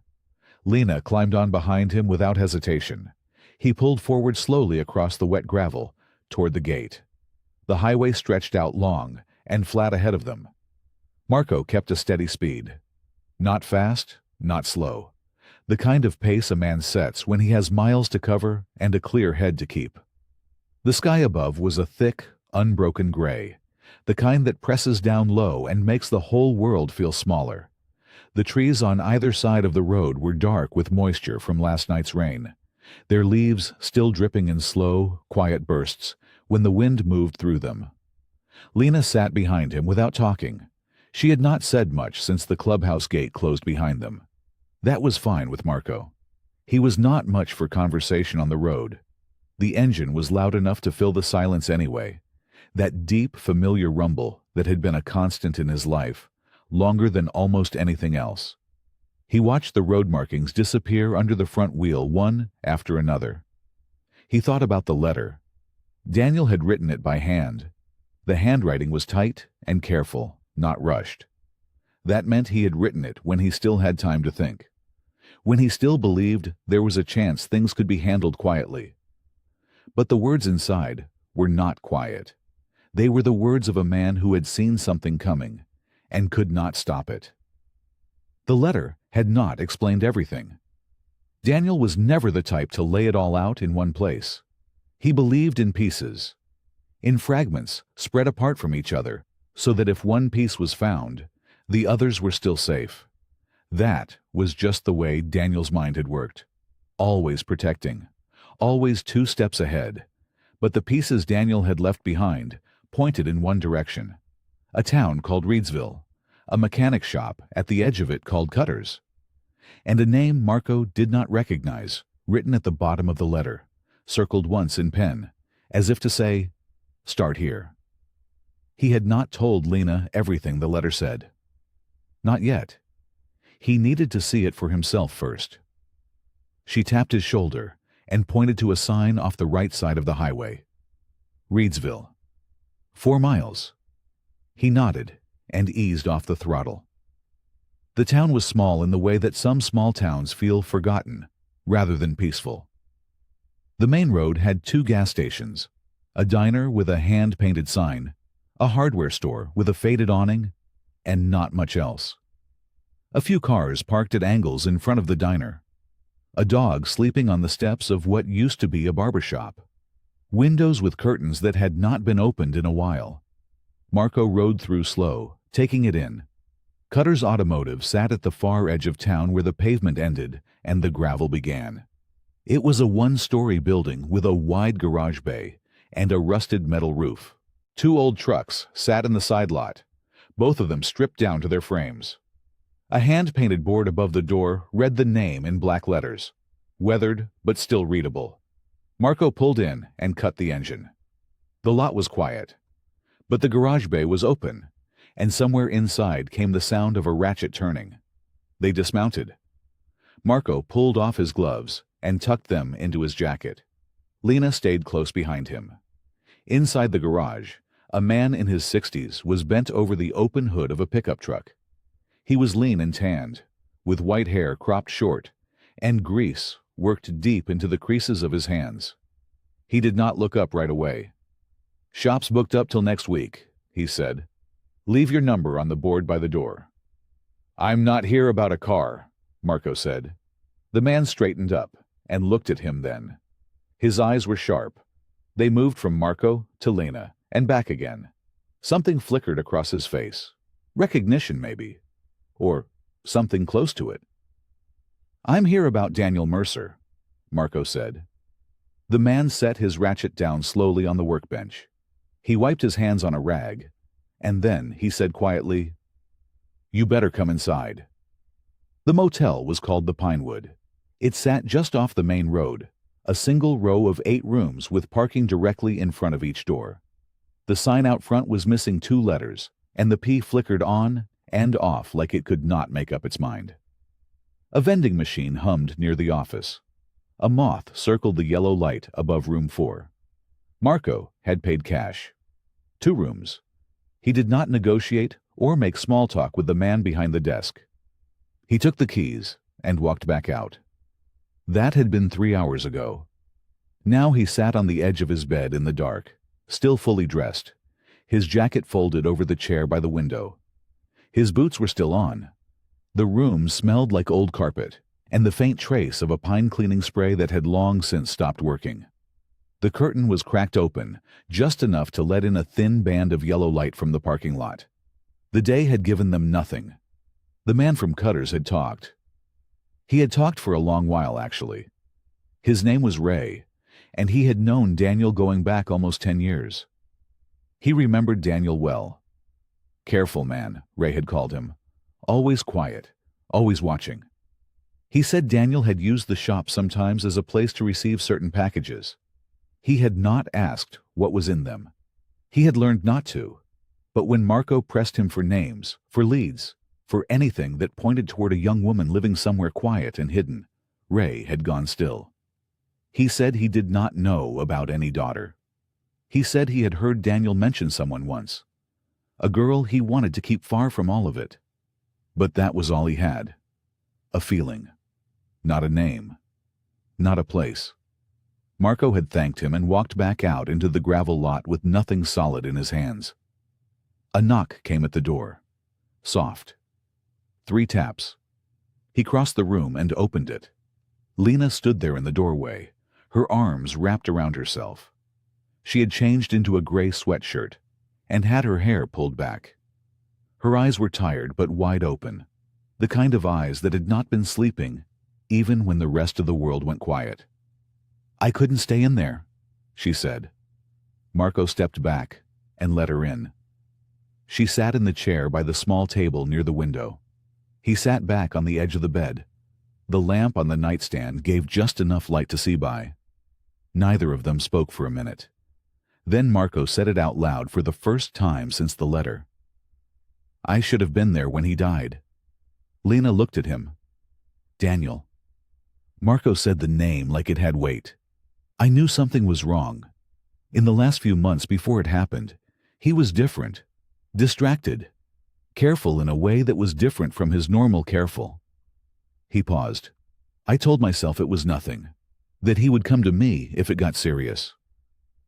Lena climbed on behind him without hesitation. He pulled forward slowly across the wet gravel, toward the gate. The highway stretched out long and flat ahead of them. Marco kept a steady speed. Not fast, not slow. The kind of pace a man sets when he has miles to cover and a clear head to keep. The sky above was a thick, unbroken gray, the kind that presses down low and makes the whole world feel smaller. The trees on either side of the road were dark with moisture from last night's rain, their leaves still dripping in slow, quiet bursts when the wind moved through them. Lena sat behind him without talking. She had not said much since the clubhouse gate closed behind them. That was fine with Marco. He was not much for conversation on the road. The engine was loud enough to fill the silence anyway, that deep, familiar rumble that had been a constant in his life, longer than almost anything else. He watched the road markings disappear under the front wheel one after another. He thought about the letter. Daniel had written it by hand. The handwriting was tight and careful, not rushed. That meant he had written it when he still had time to think, when he still believed there was a chance things could be handled quietly. But the words inside were not quiet. They were the words of a man who had seen something coming and could not stop it. The letter had not explained everything. Daniel was never the type to lay it all out in one place. He believed in pieces, in fragments spread apart from each other, so that if one piece was found, the others were still safe. That was just the way Daniel's mind had worked, always protecting, always 2 steps ahead. But the pieces Daniel had left behind pointed in one direction, a town called Reedsville, a mechanic shop at the edge of it called Cutter's, and a name Marco did not recognize, written at the bottom of the letter, circled once in pen, as if to say, "Start here." He had not told Lena everything the letter said. Not yet. He needed to see it for himself first. She tapped his shoulder and pointed to a sign off the right side of the highway. Reedsville. 4 miles. He nodded and eased off the throttle. The town was small in the way that some small towns feel forgotten, rather than peaceful. The main road had 2 gas stations, a diner with a hand-painted sign, a hardware store with a faded awning, and not much else. A few cars parked at angles in front of the diner. A dog sleeping on the steps of what used to be a barber shop. Windows with curtains that had not been opened in a while. Marco rode through slow, taking it in. Cutter's Automotive sat at the far edge of town where the pavement ended and the gravel began. It was a 1-story building with a wide garage bay and a rusted metal roof. 2 old trucks sat in the side lot, both of them stripped down to their frames. A hand-painted board above the door read the name in black letters, weathered but still readable. Marco pulled in and cut the engine. The lot was quiet, but the garage bay was open, and somewhere inside came the sound of a ratchet turning. They dismounted. Marco pulled off his gloves and tucked them into his jacket. Lena stayed close behind him. Inside the garage, a man in his 60s was bent over the open hood of a pickup truck. He was lean and tanned, with white hair cropped short, and grease worked deep into the creases of his hands. He did not look up right away. "Shop's booked up till next week," he said. "Leave your number on the board by the door." "I'm not here about a car," Marco said. The man straightened up and looked at him then. His eyes were sharp. They moved from Marco to Lena and back again. Something flickered across his face. Recognition, maybe. Or something close to it. "I'm here about Daniel Mercer," Marco said. The man set his ratchet down slowly on the workbench. He wiped his hands on a rag, and then he said quietly, "You better come inside." The motel was called the Pinewood. It sat just off the main road, a single row of 8 rooms with parking directly in front of each door. The sign out front was missing 2 letters, and the P flickered on and off like it could not make up its mind. A vending machine hummed near the office. A moth circled the yellow light above room 4. Marco had paid cash. 2 rooms. He did not negotiate or make small talk with the man behind the desk. He took the keys and walked back out. That had been 3 hours ago. Now he sat on the edge of his bed in the dark, still fully dressed, his jacket folded over the chair by the window. His boots were still on. The room smelled like old carpet, and the faint trace of a pine cleaning spray that had long since stopped working. The curtain was cracked open, just enough to let in a thin band of yellow light from the parking lot. The day had given them nothing. The man from Cutter's had talked. He had talked for a long while, actually. His name was Ray, and he had known Daniel going back almost 10 years. He remembered Daniel well. Careful man, Ray had called him. Always quiet, always watching. He said Daniel had used the shop sometimes as a place to receive certain packages. He had not asked what was in them. He had learned not to. But when Marco pressed him for names, for leads, for anything that pointed toward a young woman living somewhere quiet and hidden, Ray had gone still. He said he did not know about any daughter. He said he had heard Daniel mention someone once. A girl he wanted to keep far from all of it. But that was all he had. A feeling. Not a name. Not a place. Marco had thanked him and walked back out into the gravel lot with nothing solid in his hands. A knock came at the door. Soft. 3 taps. He crossed the room and opened it. Lena stood there in the doorway, her arms wrapped around herself. She had changed into a gray sweatshirt and had her hair pulled back. Her eyes were tired but wide open, the kind of eyes that had not been sleeping even when the rest of the world went quiet. "I couldn't stay in there," she said. Marco stepped back and let her in. She sat in the chair by the small table near the window. He sat back on the edge of the bed. The lamp on the nightstand gave just enough light to see by. Neither of them spoke for a minute. Then Marco said it out loud for the first time since the letter. "I should have been there when he died." Lena looked at him. "Daniel." Marco said the name like it had weight. "I knew something was wrong. In the last few months before it happened, he was different, distracted, careful in a way that was different from his normal careful." He paused. "I told myself it was nothing, that he would come to me if it got serious."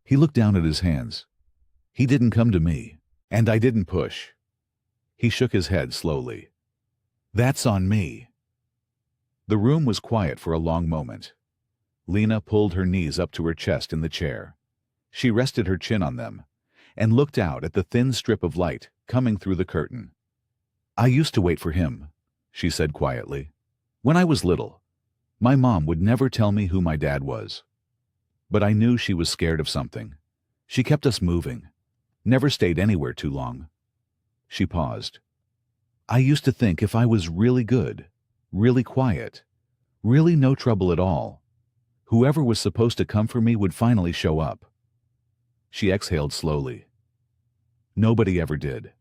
He looked down at his hands. "He didn't come to me, and I didn't push." He shook his head slowly. "That's on me." The room was quiet for a long moment. Lena pulled her knees up to her chest in the chair. She rested her chin on them and looked out at the thin strip of light coming through the curtain. "I used to wait for him," she said quietly. "When I was little, my mom would never tell me who my dad was. But I knew she was scared of something. She kept us moving, never stayed anywhere too long." She paused. "I used to think if I was really good, really quiet, really no trouble at all, whoever was supposed to come for me would finally show up." She exhaled slowly. Nobody ever did.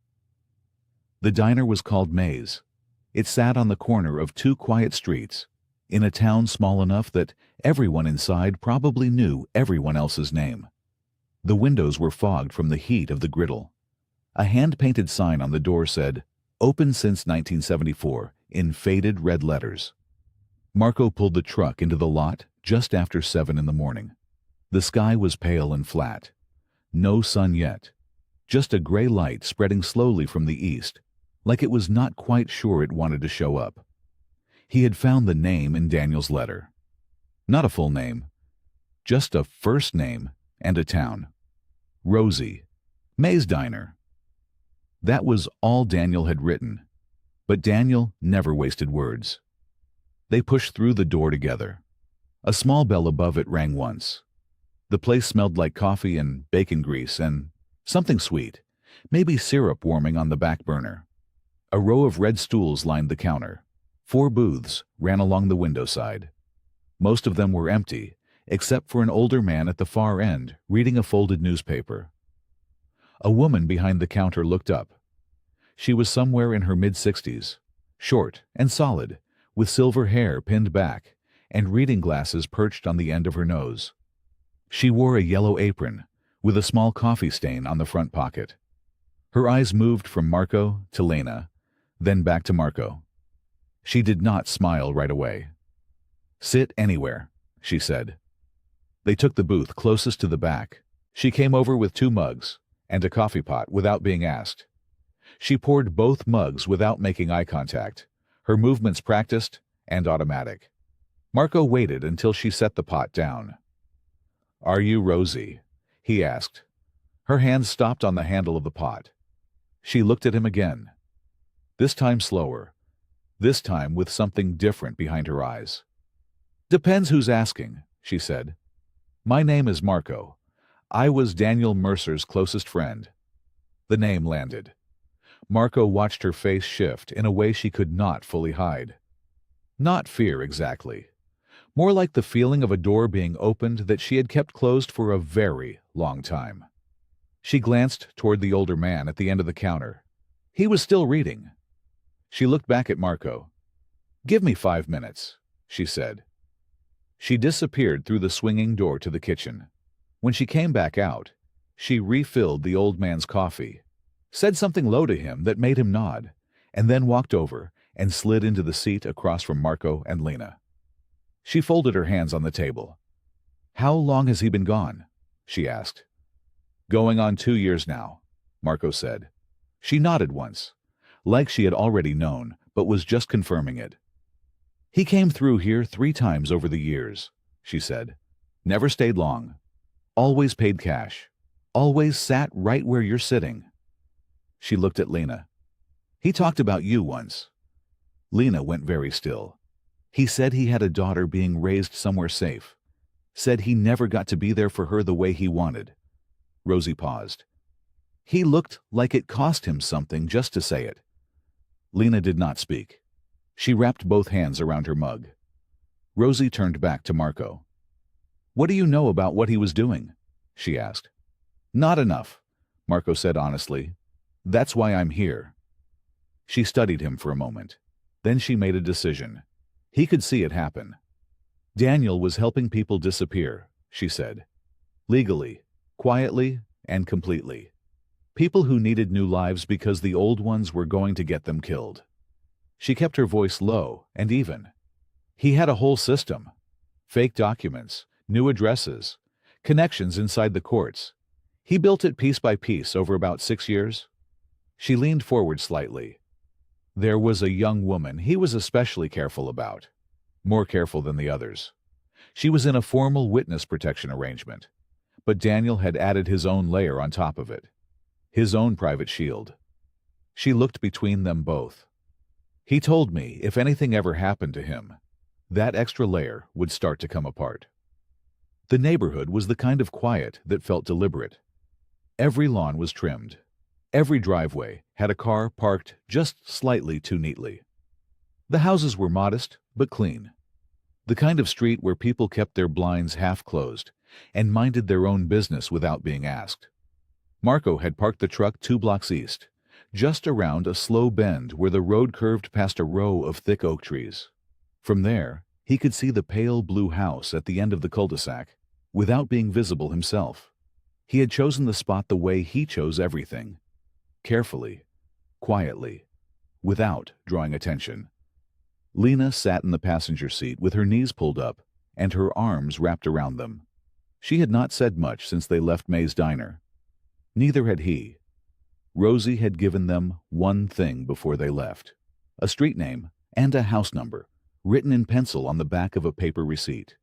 The diner was called Maze. It sat on the corner of 2 quiet streets, in a town small enough that everyone inside probably knew everyone else's name. The windows were fogged from the heat of the griddle. A hand-painted sign on the door said, "Open since 1974, in faded red letters. Marco pulled the truck into the lot just after 7 in the morning. The sky was pale and flat. No sun yet. Just a gray light spreading slowly from the east, like it was not quite sure it wanted to show up. He had found the name in Daniel's letter. Not a full name, just a first name and a town. Rosie. May's Diner. That was all Daniel had written. But Daniel never wasted words. They pushed through the door together. A small bell above it rang once. The place smelled like coffee and bacon grease and something sweet, maybe syrup warming on the back burner. A row of red stools lined the counter. 4 booths ran along the window side. Most of them were empty, except for an older man at the far end reading a folded newspaper. A woman behind the counter looked up. She was somewhere in her mid-60s, short and solid, with silver hair pinned back and reading glasses perched on the end of her nose. She wore a yellow apron with a small coffee stain on the front pocket. Her eyes moved from Marco to Lena, then back to Marco. She did not smile right away. "Sit anywhere," she said. They took the booth closest to the back. She came over with 2 mugs and a coffee pot without being asked. She poured both mugs without making eye contact, her movements practiced and automatic. Marco waited until she set the pot down. "Are you Rosie?" he asked. Her hand stopped on the handle of the pot. She looked at him again. This time slower. This time with something different behind her eyes. "Depends who's asking," she said. "My name is Marco. I was Daniel Mercer's closest friend." The name landed. Marco watched her face shift in a way she could not fully hide. Not fear exactly. More like the feeling of a door being opened that she had kept closed for a very long time. She glanced toward the older man at the end of the counter. He was still reading. She looked back at Marco. "Give me 5 minutes," she said. She disappeared through the swinging door to the kitchen. When she came back out, she refilled the old man's coffee, said something low to him that made him nod, and then walked over and slid into the seat across from Marco and Lena. She folded her hands on the table. "How long has he been gone?" she asked. "Going on 2 years now," Marco said. She nodded once, like she had already known, but was just confirming it. "He came through here 3 times over the years," she said. "Never stayed long. Always paid cash. Always sat right where you're sitting." She looked at Lena. "He talked about you once." Lena went very still. "He said he had a daughter being raised somewhere safe. Said he never got to be there for her the way he wanted." Rosie paused. "He looked like it cost him something just to say it." Lena did not speak. She wrapped both hands around her mug. Rosie turned back to Marco. "What do you know about what he was doing?" she asked. "Not enough," Marco said honestly. "That's why I'm here." She studied him for a moment. Then she made a decision. He could see it happen. "Daniel was helping people disappear," she said. "Legally, quietly, and completely. People who needed new lives because the old ones were going to get them killed." She kept her voice low and even. "He had a whole system. Fake documents, new addresses, connections inside the courts. He built it piece by piece over about 6 years." She leaned forward slightly. "There was a young woman he was especially careful about. More careful than the others. She was in a formal witness protection arrangement, but Daniel had added his own layer on top of it. His own private shield." She looked between them both. "He told me if anything ever happened to him, that extra layer would start to come apart." The neighborhood was the kind of quiet that felt deliberate. Every lawn was trimmed. Every driveway had a car parked just slightly too neatly. The houses were modest but clean. The kind of street where people kept their blinds half closed and minded their own business without being asked. Marco had parked the truck 2 blocks east, just around a slow bend where the road curved past a row of thick oak trees. From there, he could see the pale blue house at the end of the cul-de-sac, without being visible himself. He had chosen the spot the way he chose everything. Carefully, quietly, without drawing attention. Lena sat in the passenger seat with her knees pulled up and her arms wrapped around them. She had not said much since they left May's diner. Neither had he. Rosie had given them one thing before they left: a street name and a house number, written in pencil on the back of a paper receipt.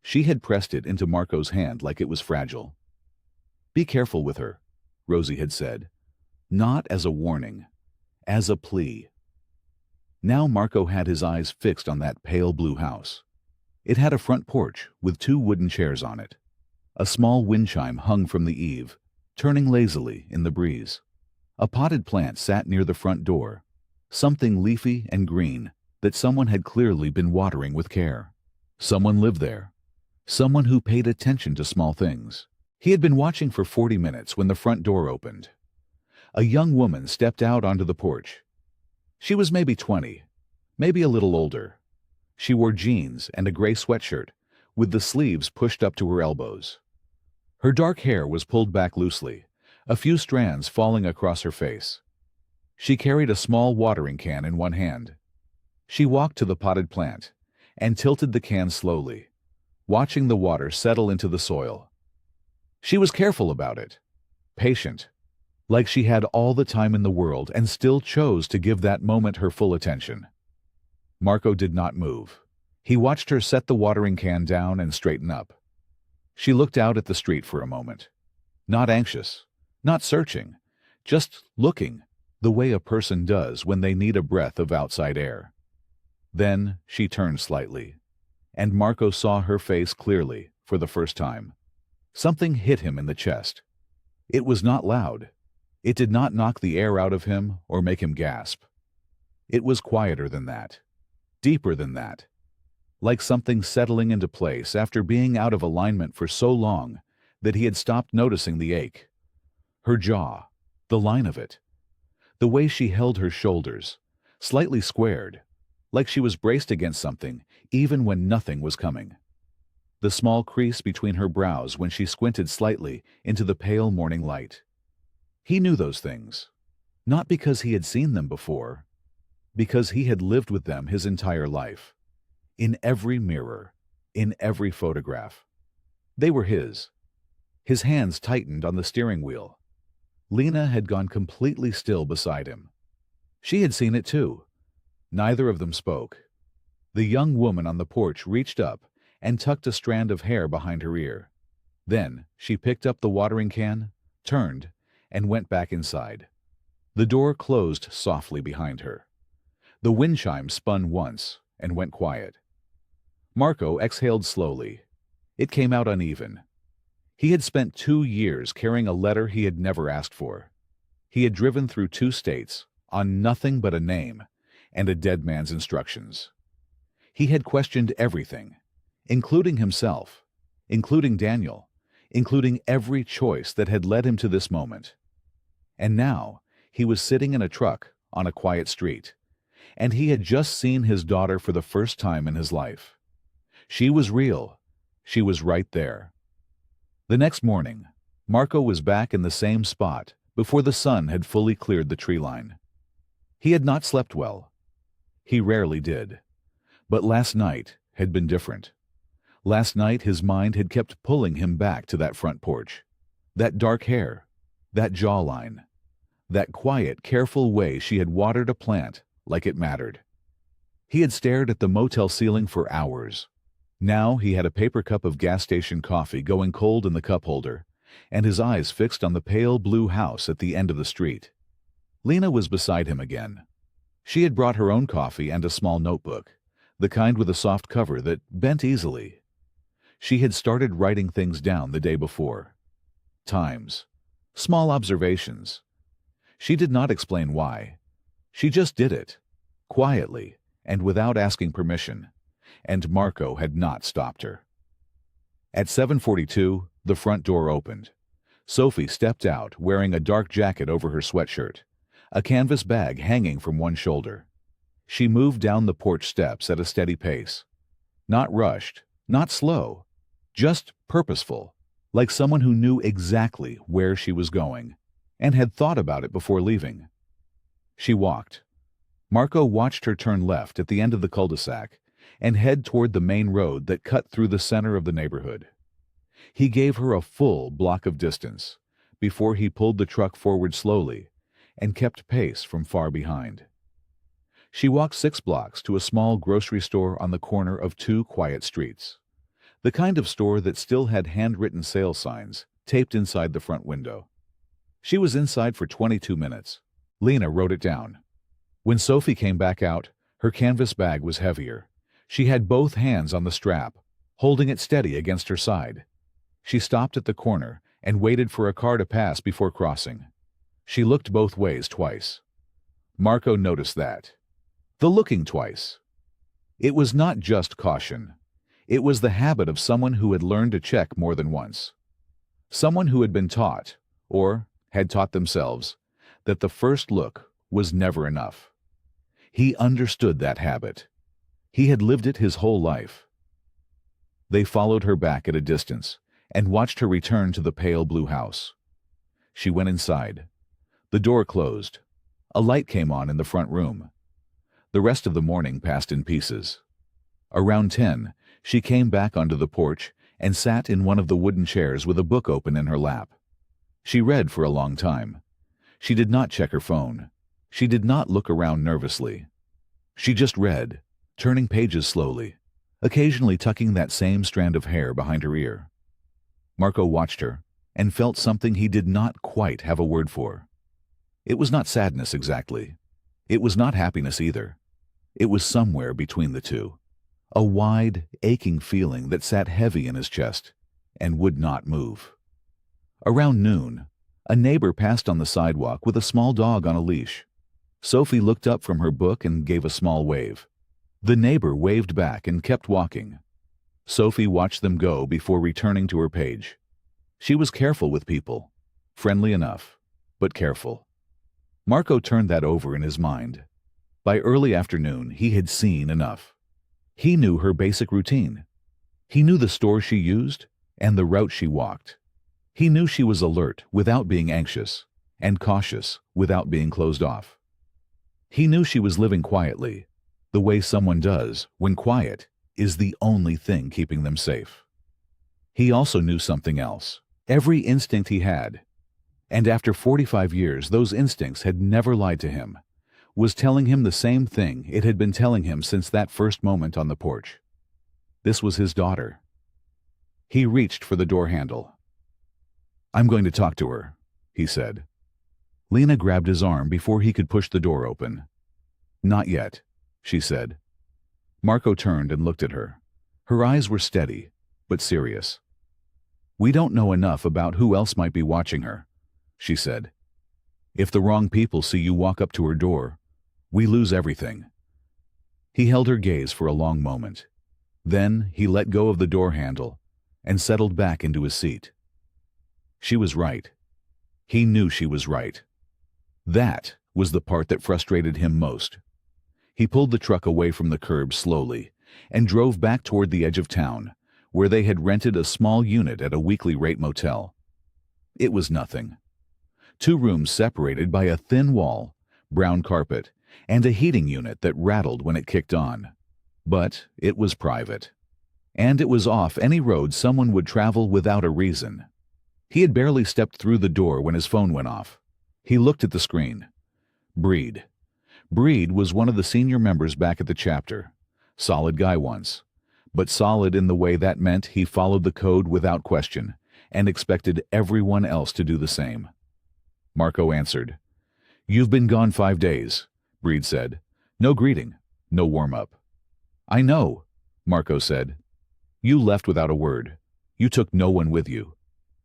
She had pressed it into Marco's hand like it was fragile. "Be careful with her," Rosie had said. Not as a warning, as a plea. Now Marco had his eyes fixed on that pale blue house. It had a front porch with 2 wooden chairs on it. A small wind chime hung from the eave, turning lazily in the breeze. A potted plant sat near the front door, something leafy and green that someone had clearly been watering with care. Someone lived there. Someone who paid attention to small things. He had been watching for 40 minutes when the front door opened. A young woman stepped out onto the porch. She was maybe 20, maybe a little older. She wore jeans and a gray sweatshirt, with the sleeves pushed up to her elbows. Her dark hair was pulled back loosely, a few strands falling across her face. She carried a small watering can in one hand. She walked to the potted plant and tilted the can slowly, watching the water settle into the soil. She was careful about it, patient, like she had all the time in the world and still chose to give that moment her full attention. Marco did not move. He watched her set the watering can down and straighten up. She looked out at the street for a moment. Not anxious, not searching, just looking, the way a person does when they need a breath of outside air. Then she turned slightly, and Marco saw her face clearly for the first time. Something hit him in the chest. It was not loud. It did not knock the air out of him or make him gasp. It was quieter than that, deeper than that, like something settling into place after being out of alignment for so long that he had stopped noticing the ache. Her jaw, the line of it, the way she held her shoulders, slightly squared, like she was braced against something, even when nothing was coming. The small crease between her brows when she squinted slightly into the pale morning light. He knew those things, not because he had seen them before, because he had lived with them his entire life. In every mirror, in every photograph. They were his. His hands tightened on the steering wheel. Lena had gone completely still beside him. She had seen it too. Neither of them spoke. The young woman on the porch reached up and tucked a strand of hair behind her ear. Then she picked up the watering can, turned, and went back inside. The door closed softly behind her. The wind chime spun once and went quiet. Marco exhaled slowly. It came out uneven. He had spent 2 years carrying a letter he had never asked for. He had driven through 2 states on nothing but a name and a dead man's instructions. He had questioned everything, including himself, including Daniel, including every choice that had led him to this moment. And now he was sitting in a truck on a quiet street, and he had just seen his daughter for the first time in his life. She was real. She was right there. The next morning, Marco was back in the same spot before the sun had fully cleared the tree line. He had not slept well. He rarely did. But last night had been different. Last night his mind had kept pulling him back to that front porch. That dark hair, that jawline, that quiet, careful way she had watered a plant like it mattered. He had stared at the motel ceiling for hours. Now he had a paper cup of gas station coffee going cold in the cup holder, and his eyes fixed on the pale blue house at the end of the street. Lena was beside him again. She had brought her own coffee and a small notebook, the kind with a soft cover that bent easily. She had started writing things down the day before. Times. Small observations. She did not explain why. She just did it, quietly and without asking permission, and Marco had not stopped her. At 7:42, the front door opened. Sophie stepped out wearing a dark jacket over her sweatshirt, a canvas bag hanging from one shoulder. She moved down the porch steps at a steady pace. Not rushed, not slow, just purposeful, like someone who knew exactly where she was going and had thought about it before leaving. She walked. Marco watched her turn left at the end of the cul-de-sac and head toward the main road that cut through the center of the neighborhood. He gave her a full block of distance before he pulled the truck forward slowly and kept pace from far behind. She walked 6 blocks to a small grocery store on the corner of 2 quiet streets, the kind of store that still had handwritten sale signs taped inside the front window. She was inside for 22 minutes. Lena wrote it down. When Sophie came back out, her canvas bag was heavier. She had both hands on the strap, holding it steady against her side. She stopped at the corner and waited for a car to pass before crossing. She looked both ways twice. Marco noticed that. The looking twice. It was not just caution. It was the habit of someone who had learned to check more than once. Someone who had been taught, or had taught themselves, that the first look was never enough. He understood that habit. He had lived it his whole life. They followed her back at a distance and watched her return to the pale blue house. She went inside. The door closed. A light came on in the front room. The rest of the morning passed in pieces. Around 10, she came back onto the porch and sat in one of the wooden chairs with a book open in her lap. She read for a long time. She did not check her phone. She did not look around nervously. She just read, turning pages slowly, occasionally tucking that same strand of hair behind her ear. Marco watched her and felt something he did not quite have a word for. It was not sadness exactly. It was not happiness either. It was somewhere between the two. A wide, aching feeling that sat heavy in his chest and would not move. Around noon, a neighbor passed on the sidewalk with a small dog on a leash. Sophie looked up from her book and gave a small wave. The neighbor waved back and kept walking. Sophie watched them go before returning to her page. She was careful with people, friendly enough, but careful. Marco turned that over in his mind. By early afternoon, he had seen enough. He knew her basic routine. He knew the store she used and the route she walked. He knew she was alert without being anxious and cautious without being closed off. He knew she was living quietly, the way someone does when quiet is the only thing keeping them safe. He also knew something else, every instinct he had, and after 45 years those instincts had never lied to him, was telling him the same thing it had been telling him since that first moment on the porch. This was his daughter. He reached for the door handle. "I'm going to talk to her," he said. Lena grabbed his arm before he could push the door open. "Not yet," she said. Marco turned and looked at her. Her eyes were steady, but serious. "We don't know enough about who else might be watching her," she said. "If the wrong people see you walk up to her door, we lose everything." He held her gaze for a long moment. Then he let go of the door handle and settled back into his seat. She was right. He knew she was right. That was the part that frustrated him most. He pulled the truck away from the curb slowly and drove back toward the edge of town, where they had rented a small unit at a weekly rate motel. It was nothing. 2 rooms separated by a thin wall, brown carpet, and a heating unit that rattled when it kicked on. But it was private. And it was off any road someone would travel without a reason. He had barely stepped through the door when his phone went off. He looked at the screen. Breed. Breed was one of the senior members back at the chapter. Solid guy once. But solid in the way that meant he followed the code without question and expected everyone else to do the same. Marco answered. "You've been gone 5 days," Breed said. "No greeting, no warm-up." "I know," Marco said. "You left without a word. You took no one with you.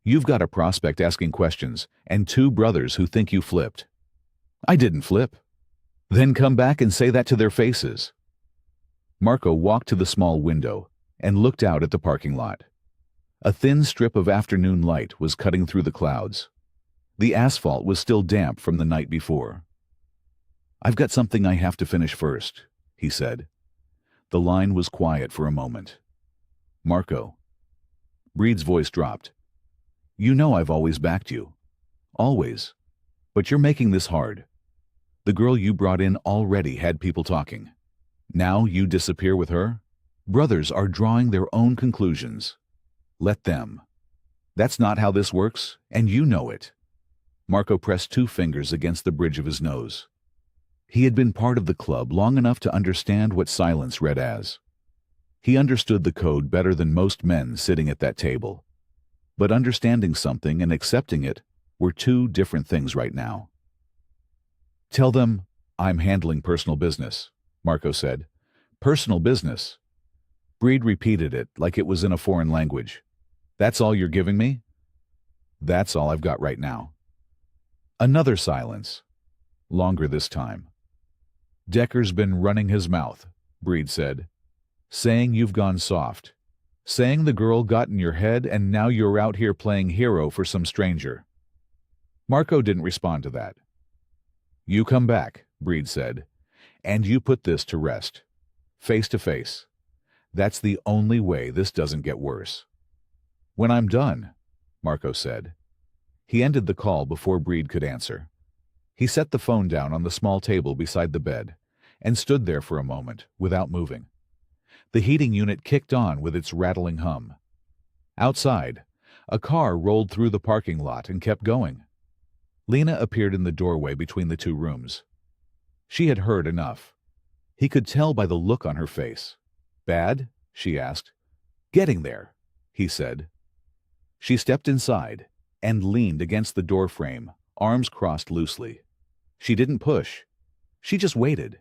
You've got a prospect asking questions and 2 brothers who think you flipped." "I didn't flip." "Then come back and say that to their faces." Marco walked to the small window and looked out at the parking lot. A thin strip of afternoon light was cutting through the clouds. The asphalt was still damp from the night before. "I've got something I have to finish first," he said. The line was quiet for a moment. "Marco." Breed's voice dropped. "You know I've always backed you. Always. But you're making this hard. The girl you brought in already had people talking. Now you disappear with her? Brothers are drawing their own conclusions. Let them. That's not how this works, and you know it." Marco pressed 2 fingers against the bridge of his nose. He had been part of the club long enough to understand what silence read as. He understood the code better than most men sitting at that table. But understanding something and accepting it were 2 different things right now. "Tell them I'm handling personal business," Marco said. "Personal business." Breed repeated it like it was in a foreign language. "That's all you're giving me?" "That's all I've got right now." Another silence. Longer this time. "Decker's been running his mouth," Breed said. "Saying you've gone soft. Saying the girl got in your head and now you're out here playing hero for some stranger. Marco didn't respond to that. You come back, Breed said, and you put this to rest. Face to face. That's the only way this doesn't get worse. When I'm done, Marco said. He ended the call before Breed could answer. He set the phone down on the small table beside the bed and stood there for a moment without moving. The heating unit kicked on with its rattling hum. Outside, a car rolled through the parking lot and kept going. Lena appeared in the doorway between the two rooms. She had heard enough. He could tell by the look on her face. Bad? She asked. Getting there, he said. She stepped inside and leaned against the doorframe, arms crossed loosely. She didn't push. She just waited.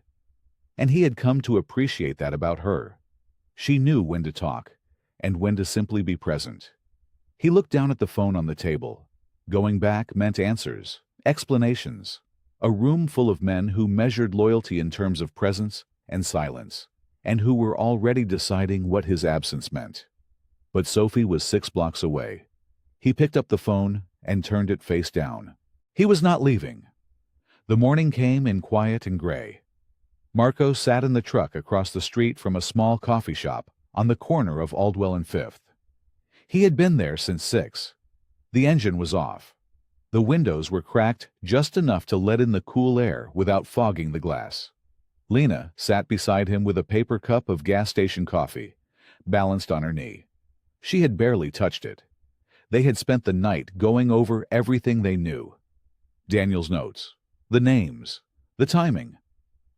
And he had come to appreciate that about her. She knew when to talk and when to simply be present. He looked down at the phone on the table. Going back meant answers, explanations, a room full of men who measured loyalty in terms of presence and silence, and who were already deciding what his absence meant. But Sophie was 6 blocks away. He picked up the phone and turned it face down. He was not leaving. The morning came in quiet and gray. Marco sat in the truck across the street from a small coffee shop on the corner of Aldwell and Fifth. He had been there since 6. The engine was off. The windows were cracked just enough to let in the cool air without fogging the glass. Lena sat beside him with a paper cup of gas station coffee, balanced on her knee. She had barely touched it. They had spent the night going over everything they knew. Daniel's notes, the names, the timing.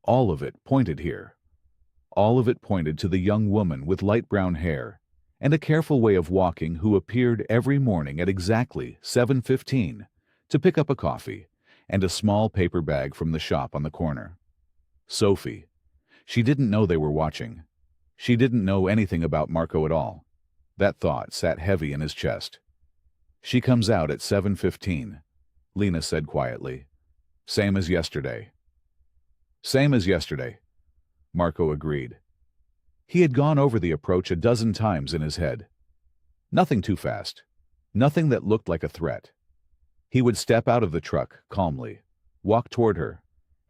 All of it pointed here. All of it pointed to the young woman with light brown hair and a careful way of walking who appeared every morning at exactly 7:15 to pick up a coffee and a small paper bag from the shop on the corner. Sophie. She didn't know they were watching. She didn't know anything about Marco at all. That thought sat heavy in his chest. She comes out at 7:15, Lena said quietly. Same as yesterday. Same as yesterday, Marco agreed. He had gone over the approach a dozen times in his head. Nothing too fast. Nothing that looked like a threat. He would step out of the truck calmly, walk toward her,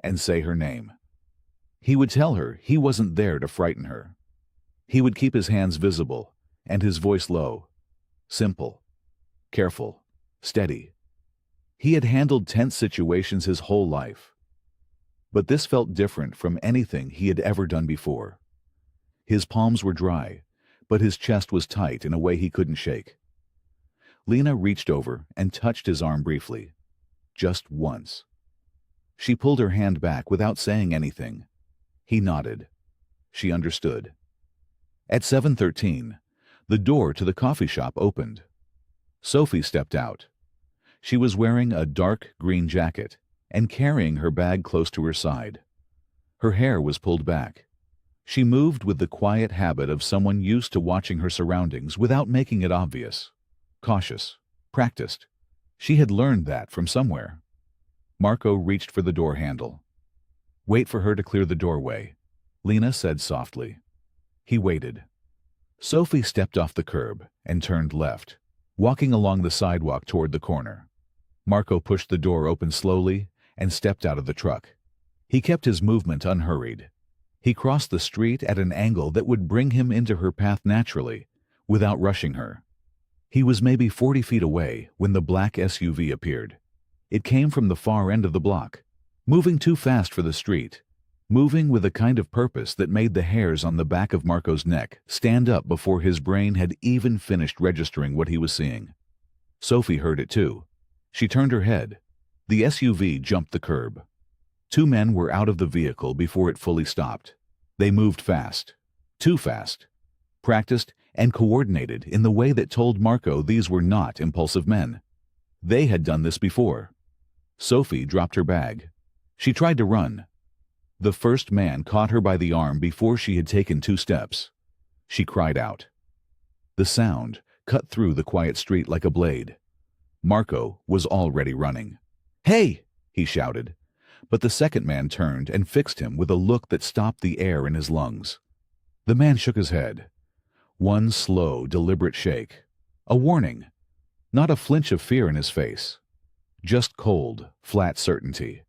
and say her name. He would tell her he wasn't there to frighten her. He would keep his hands visible and his voice low, simple, careful, steady. He had handled tense situations his whole life. But this felt different from anything he had ever done before. His palms were dry, but his chest was tight in a way he couldn't shake. Lena reached over and touched his arm briefly, just once. She pulled her hand back without saying anything. He nodded. She understood. At 7:13, the door to the coffee shop opened. Sophie stepped out. She was wearing a dark green jacket and carrying her bag close to her side. Her hair was pulled back. She moved with the quiet habit of someone used to watching her surroundings without making it obvious. Cautious, practiced. She had learned that from somewhere. Marco reached for the door handle. Wait for her to clear the doorway, Lena said softly. He waited. Sophie stepped off the curb and turned left, walking along the sidewalk toward the corner. Marco pushed the door open slowly and stepped out of the truck. He kept his movement unhurried. He crossed the street at an angle that would bring him into her path naturally, without rushing her. He was maybe 40 feet away when the black SUV appeared. It came from the far end of the block, moving too fast for the street, moving with a kind of purpose that made the hairs on the back of Marco's neck stand up before his brain had even finished registering what he was seeing. Sophie heard it too. She turned her head. The SUV jumped the curb. 2 men were out of the vehicle before it fully stopped. They moved fast. Too fast. Practiced and coordinated in the way that told Marco these were not impulsive men. They had done this before. Sophie dropped her bag. She tried to run. The first man caught her by the arm before she had taken 2 steps. She cried out. The sound cut through the quiet street like a blade. Marco was already running. "Hey!" he shouted. But the second man turned and fixed him with a look that stopped the air in his lungs. The man shook his head. One slow, deliberate shake. A warning. Not a flinch of fear in his face. Just cold, flat certainty.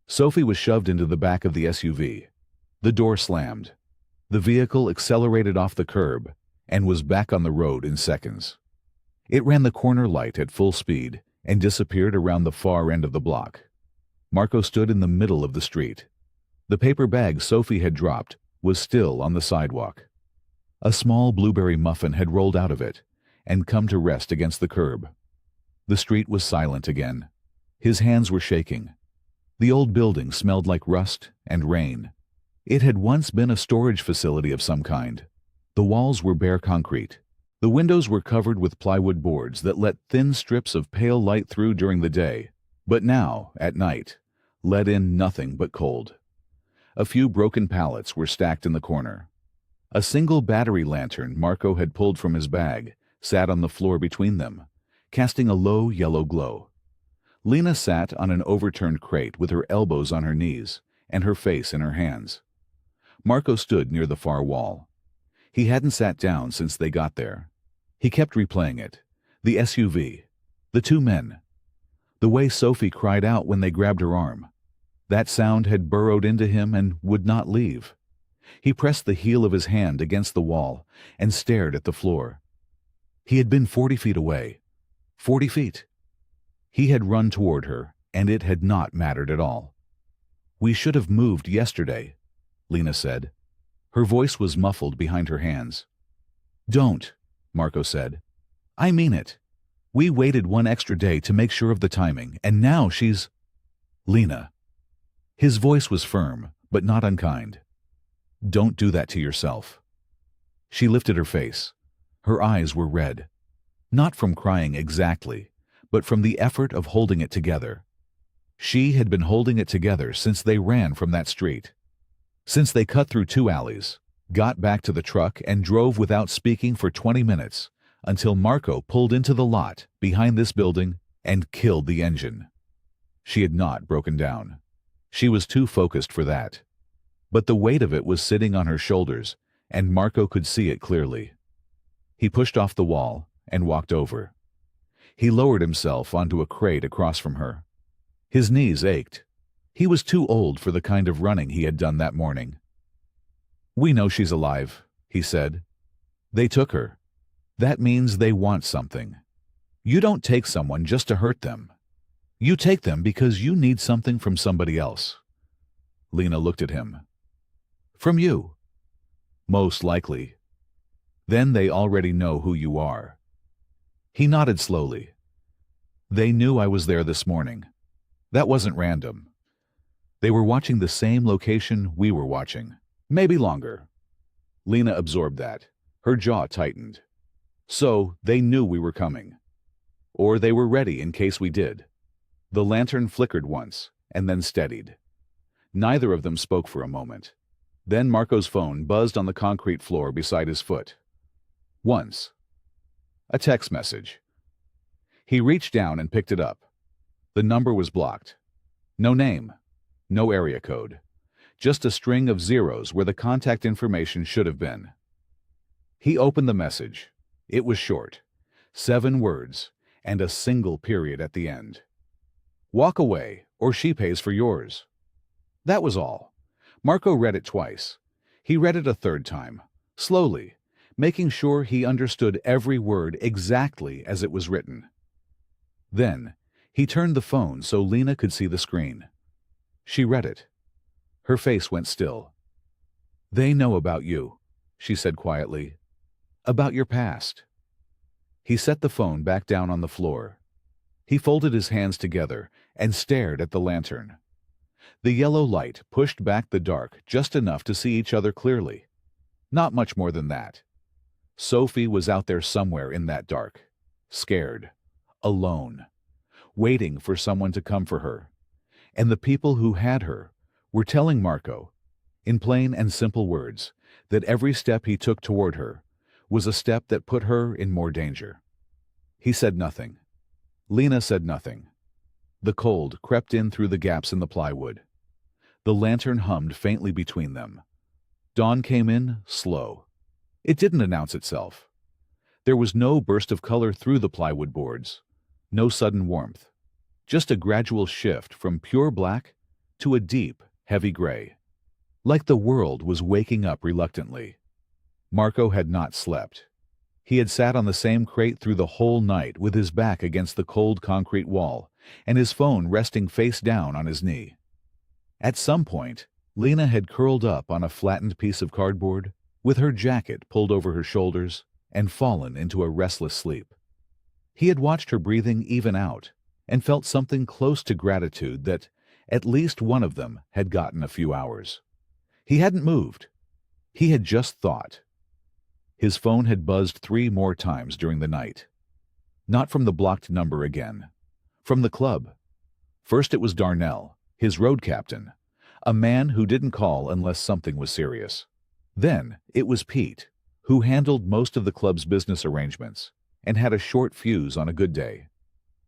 Sophie was shoved into the back of the SUV. The door slammed. The vehicle accelerated off the curb and was back on the road in seconds. It ran the corner light at full speed and disappeared around the far end of the block. Marco stood in the middle of the street. The paper bag Sophie had dropped was still on the sidewalk. A small blueberry muffin had rolled out of it and come to rest against the curb. The street was silent again. His hands were shaking. The old building smelled like rust and rain. It had once been a storage facility of some kind. The walls were bare concrete. The windows were covered with plywood boards that let thin strips of pale light through during the day, but now, at night, let in nothing but cold. A few broken pallets were stacked in the corner. A single battery lantern Marco had pulled from his bag sat on the floor between them, casting a low yellow glow. Lena sat on an overturned crate with her elbows on her knees and her face in her hands. Marco stood near the far wall. He hadn't sat down since they got there. He kept replaying it. The SUV. The two men. The way Sophie cried out when they grabbed her arm. That sound had burrowed into him and would not leave. He pressed the heel of his hand against the wall and stared at the floor. He had been 40 feet away. 40 feet. He had run toward her, and it had not mattered at all. "We should have moved yesterday," Lena said. Her voice was muffled behind her hands. "Don't," Marco said. "I mean it. We waited one extra day to make sure of the timing, and now she's—" "Lena." His voice was firm, but not unkind. "Don't do that to yourself." She lifted her face. Her eyes were red. Not from crying exactly, but from the effort of holding it together. She had been holding it together since they ran from that street. Since they cut through 2 alleys, got back to the truck and drove without speaking for 20 minutes, until Marco pulled into the lot behind this building and killed the engine. She had not broken down. She was too focused for that. But the weight of it was sitting on her shoulders, and Marco could see it clearly. He pushed off the wall and walked over. He lowered himself onto a crate across from her. His knees ached. He was too old for the kind of running he had done that morning. "We know she's alive," he said. "They took her. That means they want something. You don't take someone just to hurt them. You take them because you need something from somebody else." Lena looked at him. "From you." "Most likely. Then they already know who you are." He nodded slowly. "They knew I was there this morning. That wasn't random. They were watching the same location we were watching. Maybe longer." Lena absorbed that. Her jaw tightened. "So they knew we were coming. Or they were ready in case we did." The lantern flickered once, and then steadied. Neither of them spoke for a moment. Then Marco's phone buzzed on the concrete floor beside his foot. Once. A text message. He reached down and picked it up. The number was blocked. No name. No area code. Just a string of zeros where the contact information should have been. He opened the message. It was short. 7 words, and a single period at the end. "Walk away, or she pays for yours." That was all. Marco read it twice. He read it a third time, slowly, making sure he understood every word exactly as it was written. Then, he turned the phone so Lena could see the screen. She read it. Her face went still. "They know about you," she said quietly. "About your past." He set the phone back down on the floor. He folded his hands together and stared at the lantern. The yellow light pushed back the dark just enough to see each other clearly. Not much more than that. Sophie was out there somewhere in that dark, scared, alone, waiting for someone to come for her. And the people who had her were telling Marco, in plain and simple words, that every step he took toward her was a step that put her in more danger. He said nothing. Lena said nothing. The cold crept in through the gaps in the plywood. The lantern hummed faintly between them. Dawn came in slow. It didn't announce itself. There was no burst of color through the plywood boards, no sudden warmth, just a gradual shift from pure black to a deep, heavy gray. Like the world was waking up reluctantly. Marco had not slept. He had sat on the same crate through the whole night with his back against the cold concrete wall and his phone resting face down on his knee. At some point, Lena had curled up on a flattened piece of cardboard, with her jacket pulled over her shoulders, and fallen into a restless sleep. He had watched her breathing even out and felt something close to gratitude that at least one of them had gotten a few hours. He hadn't moved. He had just thought. His phone had buzzed 3 more times during the night. Not from the blocked number again. From the club. First it was Darnell, his road captain, a man who didn't call unless something was serious. Then it was Pete, who handled most of the club's business arrangements and had a short fuse on a good day.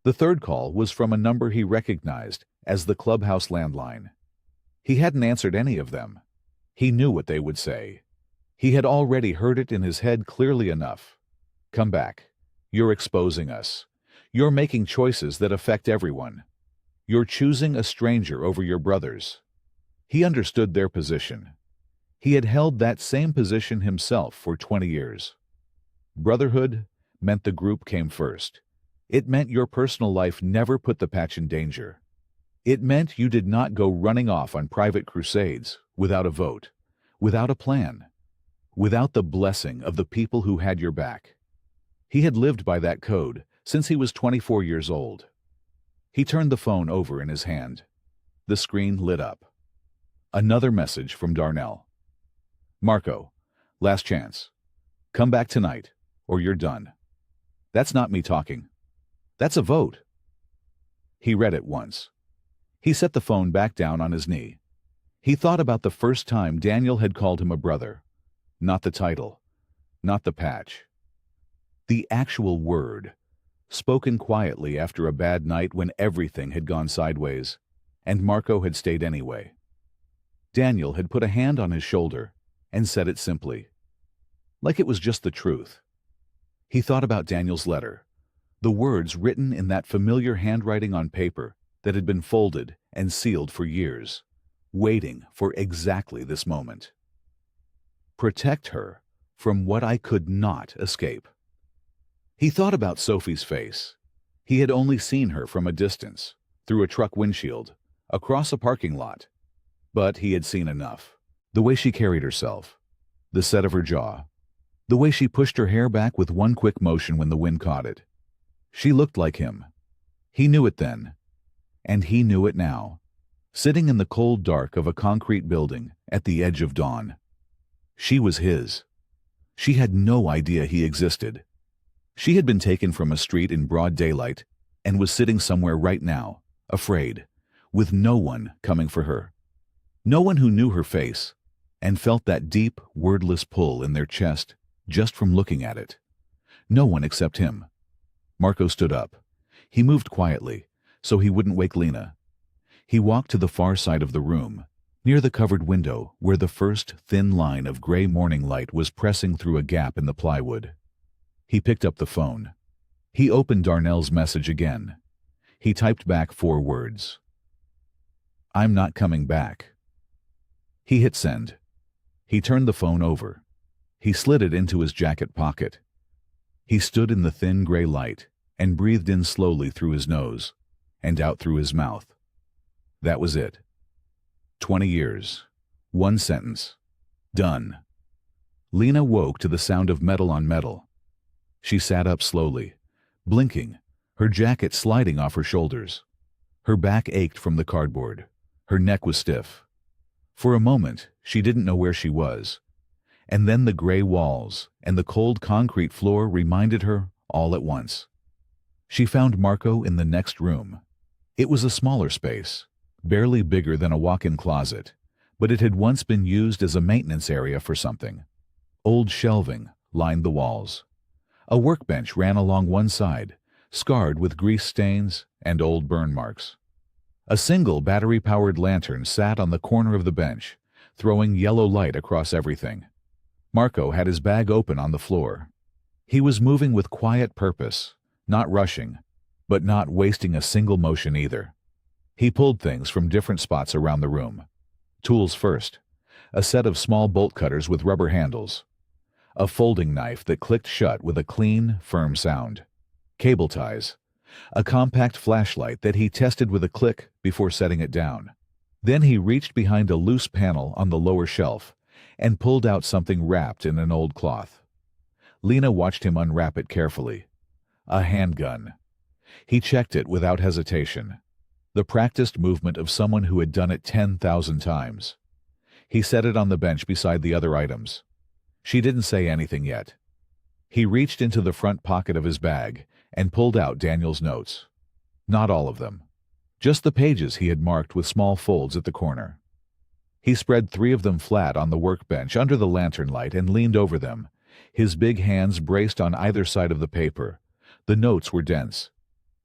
The third call was from a number he recognized as the clubhouse landline. He hadn't answered any of them. He knew what they would say. He had already heard it in his head clearly enough. Come back. You're exposing us. You're making choices that affect everyone. You're choosing a stranger over your brothers. He understood their position. He had held that same position himself for 20 years. Brotherhood meant the group came first. It meant your personal life never put the patch in danger. It meant you did not go running off on private crusades without a vote, without a plan, without the blessing of the people who had your back. He had lived by that code since he was 24 years old. He turned the phone over in his hand. The screen lit up. Another message from Darnell. Marco, last chance. Come back tonight, or you're done. That's not me talking. That's a vote. He read it once. He set the phone back down on his knee. He thought about the first time Daniel had called him a brother. Not the title, not the patch. The actual word, spoken quietly after a bad night when everything had gone sideways, and Marco had stayed anyway. Daniel had put a hand on his shoulder and said it simply, like it was just the truth. He thought about Daniel's letter, the words written in that familiar handwriting on paper that had been folded and sealed for years, waiting for exactly this moment. Protect her from what I could not escape. He thought about Sophie's face. He had only seen her from a distance, through a truck windshield, across a parking lot. But he had seen enough. The way she carried herself, the set of her jaw, the way she pushed her hair back with one quick motion when the wind caught it. She looked like him. He knew it then, and he knew it now, sitting in the cold dark of a concrete building at the edge of dawn. She was his. She had no idea he existed. She had been taken from a street in broad daylight and was sitting somewhere right now, afraid, with no one coming for her. No one who knew her face and felt that deep, wordless pull in their chest just from looking at it. No one except him. Marco stood up. He moved quietly, so he wouldn't wake Lena. He walked to the far side of the room, near the covered window where the first thin line of gray morning light was pressing through a gap in the plywood. He picked up the phone. He opened Darnell's message again. He typed back 4 words. I'm not coming back. He hit send. He turned the phone over. He slid it into his jacket pocket. He stood in the thin gray light and breathed in slowly through his nose and out through his mouth. That was it. 20 years. 1 sentence. Done. Lena woke to the sound of metal on metal. She sat up slowly, blinking, her jacket sliding off her shoulders. Her back ached from the cardboard. Her neck was stiff. For a moment, she didn't know where she was. And then the gray walls and the cold concrete floor reminded her all at once. She found Marco in the next room. It was a smaller space, barely bigger than a walk-in closet, but it had once been used as a maintenance area for something. Old shelving lined the walls. A workbench ran along one side, scarred with grease stains and old burn marks. A single battery-powered lantern sat on the corner of the bench, throwing yellow light across everything. Marco had his bag open on the floor. He was moving with quiet purpose, not rushing, but not wasting a single motion either. He pulled things from different spots around the room. Tools first. A set of small bolt cutters with rubber handles. A folding knife that clicked shut with a clean, firm sound. Cable ties. A compact flashlight that he tested with a click before setting it down. Then he reached behind a loose panel on the lower shelf and pulled out something wrapped in an old cloth. Lena watched him unwrap it carefully. A handgun. He checked it without hesitation. The practiced movement of someone who had done it 10,000 times. He set it on the bench beside the other items. She didn't say anything yet. He reached into the front pocket of his bag and pulled out Daniel's notes. Not all of them. Just the pages he had marked with small folds at the corner. He spread 3 of them flat on the workbench under the lantern light and leaned over them, his big hands braced on either side of the paper. The notes were dense.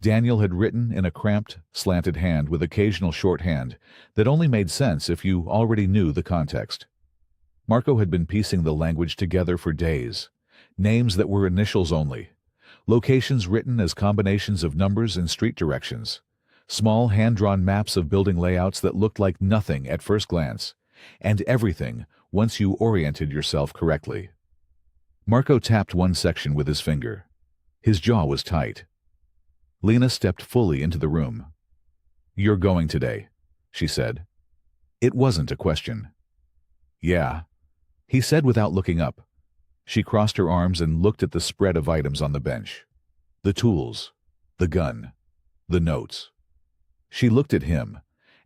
Daniel had written in a cramped, slanted hand with occasional shorthand that only made sense if you already knew the context. Marco had been piecing the language together for days. Names that were initials only. Locations written as combinations of numbers and street directions. Small hand-drawn maps of building layouts that looked like nothing at first glance, and everything once you oriented yourself correctly. Marco tapped one section with his finger. His jaw was tight. Lena stepped fully into the room. "You're going today," she said. It wasn't a question. "Yeah," he said without looking up. She crossed her arms and looked at the spread of items on the bench. The tools, the gun, the notes. She looked at him,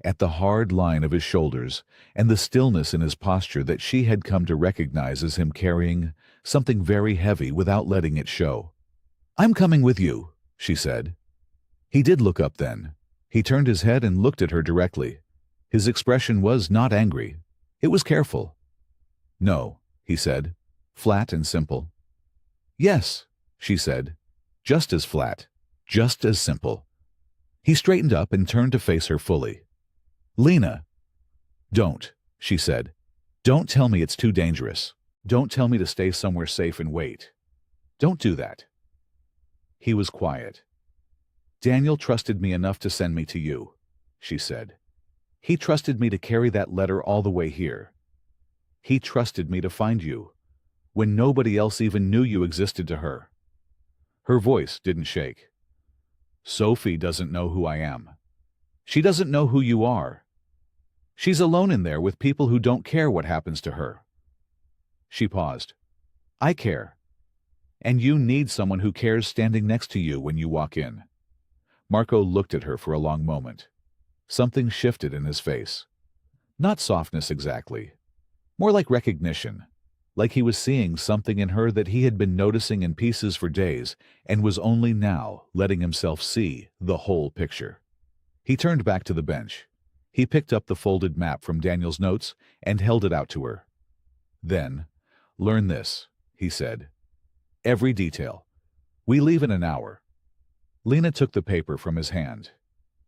at the hard line of his shoulders and the stillness in his posture that she had come to recognize as him carrying something very heavy without letting it show. "I'm coming with you," she said. He did look up then. He turned his head and looked at her directly. His expression was not angry. It was careful. "No," he said, flat and simple. "Yes," she said, just as flat, just as simple. He straightened up and turned to face her fully. "Lena." "Don't," she said. "Don't tell me it's too dangerous. Don't tell me to stay somewhere safe and wait. Don't do that." He was quiet. "Daniel trusted me enough to send me to you," she said. "He trusted me to carry that letter all the way here. He trusted me to find you, when nobody else even knew you existed to her." Her voice didn't shake. "Sophie doesn't know who I am. She doesn't know who you are. She's alone in there with people who don't care what happens to her." She paused. "I care. And you need someone who cares standing next to you when you walk in." Marco looked at her for a long moment. Something shifted in his face. Not softness exactly. More like recognition. Like he was seeing something in her that he had been noticing in pieces for days and was only now letting himself see the whole picture. He turned back to the bench. He picked up the folded map from Daniel's notes and held it out to her. "Then, learn this," he said. "Every detail. We leave in an hour." Lena took the paper from his hand.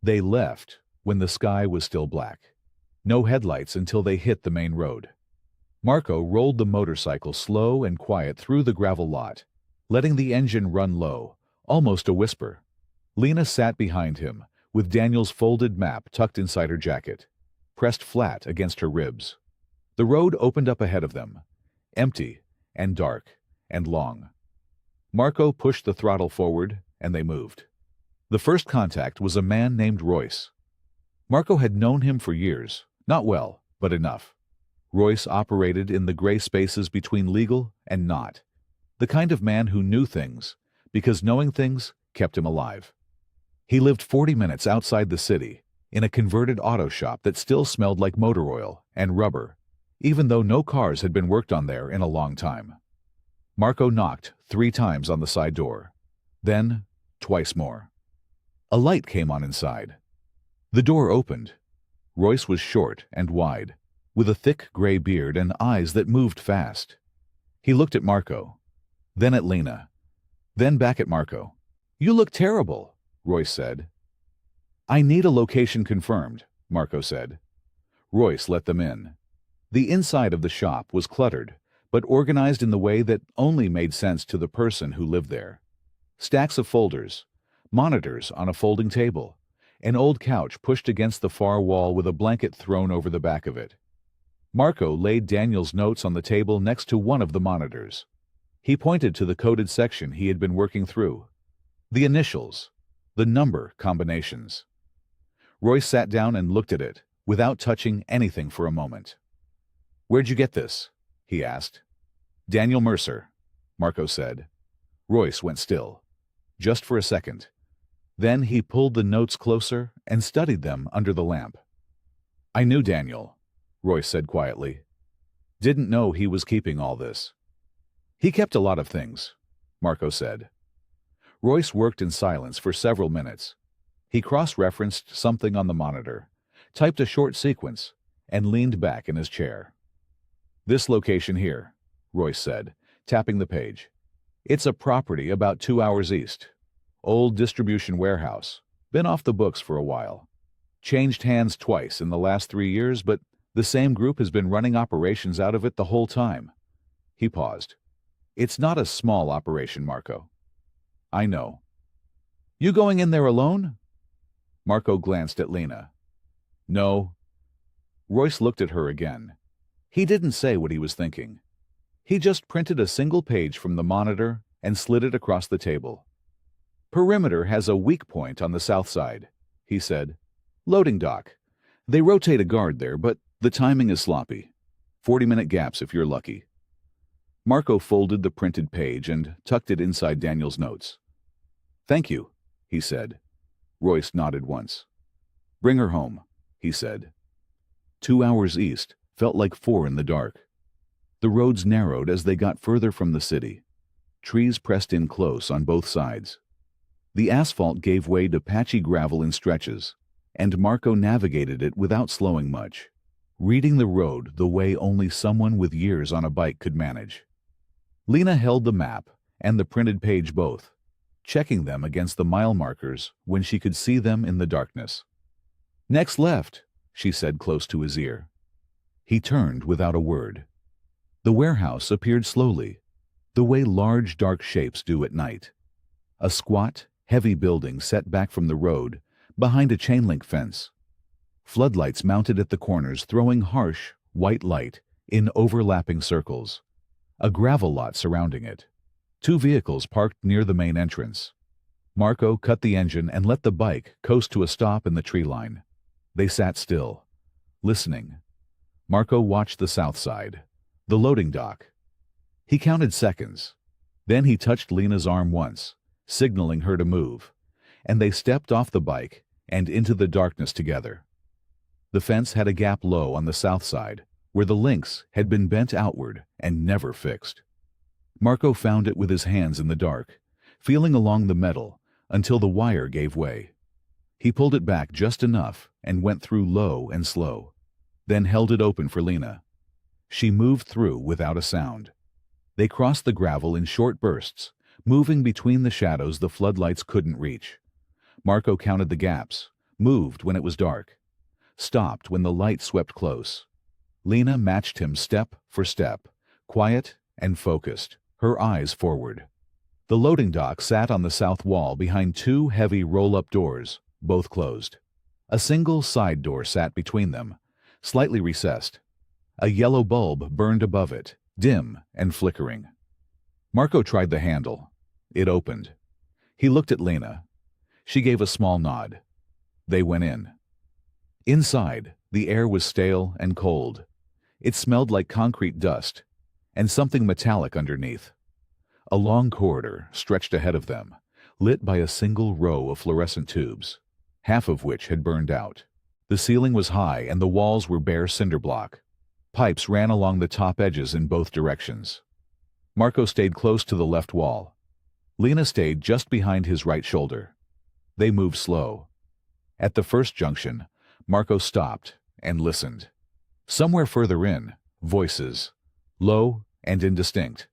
They left when the sky was still black. No headlights until they hit the main road. Marco rolled the motorcycle slow and quiet through the gravel lot, letting the engine run low, almost a whisper. Lena sat behind him, with Daniel's folded map tucked inside her jacket, pressed flat against her ribs. The road opened up ahead of them, empty and dark and long. Marco pushed the throttle forward, and they moved. The first contact was a man named Royce. Marco had known him for years, not well, but enough. Royce operated in the gray spaces between legal and not, the kind of man who knew things, because knowing things kept him alive. He lived 40 minutes outside the city, in a converted auto shop that still smelled like motor oil and rubber, even though no cars had been worked on there in a long time. Marco knocked 3 times on the side door, then twice more. A light came on inside. The door opened. Royce was short and wide, with a thick gray beard and eyes that moved fast. He looked at Marco, then at Lena, then back at Marco. "You look terrible," Royce said. "I need a location confirmed," Marco said. Royce let them in. The inside of the shop was cluttered, but organized in the way that only made sense to the person who lived there. Stacks of folders, monitors on a folding table, an old couch pushed against the far wall with a blanket thrown over the back of it. Marco laid Daniel's notes on the table next to one of the monitors. He pointed to the coded section he had been working through. The initials, the number combinations. Royce sat down and looked at it, without touching anything for a moment. "Where'd you get this?" he asked. "Daniel Mercer," Marco said. Royce went still, just for a second. Then he pulled the notes closer and studied them under the lamp. "I knew Daniel," Royce said quietly. "Didn't know he was keeping all this." "He kept a lot of things," Marco said. Royce worked in silence for several minutes. He cross-referenced something on the monitor, typed a short sequence, and leaned back in his chair. "This location here," Royce said, tapping the page. "It's a property about 2 hours east. Old distribution warehouse. Been off the books for a while. Changed hands twice in the last 3 years, but the same group has been running operations out of it the whole time." He paused. "It's not a small operation, Marco." "I know." "You going in there alone?" Marco glanced at Lena. "No." Royce looked at her again. He didn't say what he was thinking. He just printed a single page from the monitor and slid it across the table. "Perimeter has a weak point on the south side," he said. "Loading dock. They rotate a guard there, but the timing is sloppy. 40-minute gaps if you're lucky." Marco folded the printed page and tucked it inside Daniel's notes. "Thank you," he said. Royce nodded once. "Bring her home," he said. 2 hours east felt like 4 in the dark. The roads narrowed as they got further from the city. Trees pressed in close on both sides. The asphalt gave way to patchy gravel in stretches, and Marco navigated it without slowing much, reading the road the way only someone with years on a bike could manage. Lena held the map and the printed page both, checking them against the mile markers when she could see them in the darkness. "Next left," she said close to his ear. He turned without a word. The warehouse appeared slowly, the way large dark shapes do at night. A squat, heavy building set back from the road, behind a chain-link fence. Floodlights mounted at the corners throwing harsh, white light in overlapping circles. A gravel lot surrounding it. 2 vehicles parked near the main entrance. Marco cut the engine and let the bike coast to a stop in the tree line. They sat still, listening. Marco watched the south side, the loading dock. He counted seconds. Then he touched Lena's arm once, signaling her to move, and they stepped off the bike and into the darkness together. The fence had a gap low on the south side, where the links had been bent outward and never fixed. Marco found it with his hands in the dark, feeling along the metal until the wire gave way. He pulled it back just enough and went through low and slow, then held it open for Lena. She moved through without a sound. They crossed the gravel in short bursts, moving between the shadows the floodlights couldn't reach. Marco counted the gaps, moved when it was dark, stopped when the light swept close. Lena matched him step for step, quiet and focused, her eyes forward. The loading dock sat on the south wall behind 2 heavy roll-up doors, both closed. A single side door sat between them, slightly recessed. A yellow bulb burned above it, dim and flickering. Marco tried the handle. It opened. He looked at Lena. She gave a small nod. They went in. Inside, the air was stale and cold. It smelled like concrete dust, and something metallic underneath. A long corridor stretched ahead of them, lit by a single row of fluorescent tubes, half of which had burned out. The ceiling was high and the walls were bare cinder block. Pipes ran along the top edges in both directions. Marco stayed close to the left wall. Lena stayed just behind his right shoulder. They moved slow. At the first junction, Marco stopped and listened. Somewhere further in, voices, low and indistinct.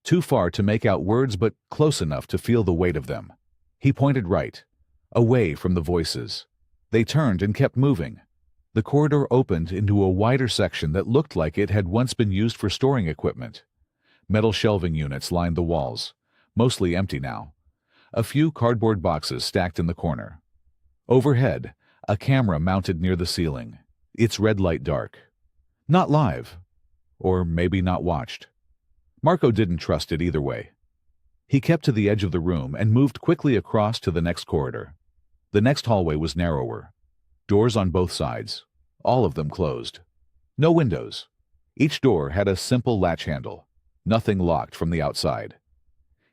Too far to make out words, but close enough to feel the weight of them. He pointed right, away from the voices. They turned and kept moving. The corridor opened into a wider section that looked like it had once been used for storing equipment, Metal shelving units lined the walls, mostly empty now. A few cardboard boxes stacked in the corner. Overhead, a camera mounted near the ceiling, its red light dark. Not live. Or maybe not watched. Marco didn't trust it either way. He kept to the edge of the room and moved quickly across to the next corridor. The next hallway was narrower. Doors on both sides, all of them closed. No windows. Each door had a simple latch handle, nothing locked from the outside.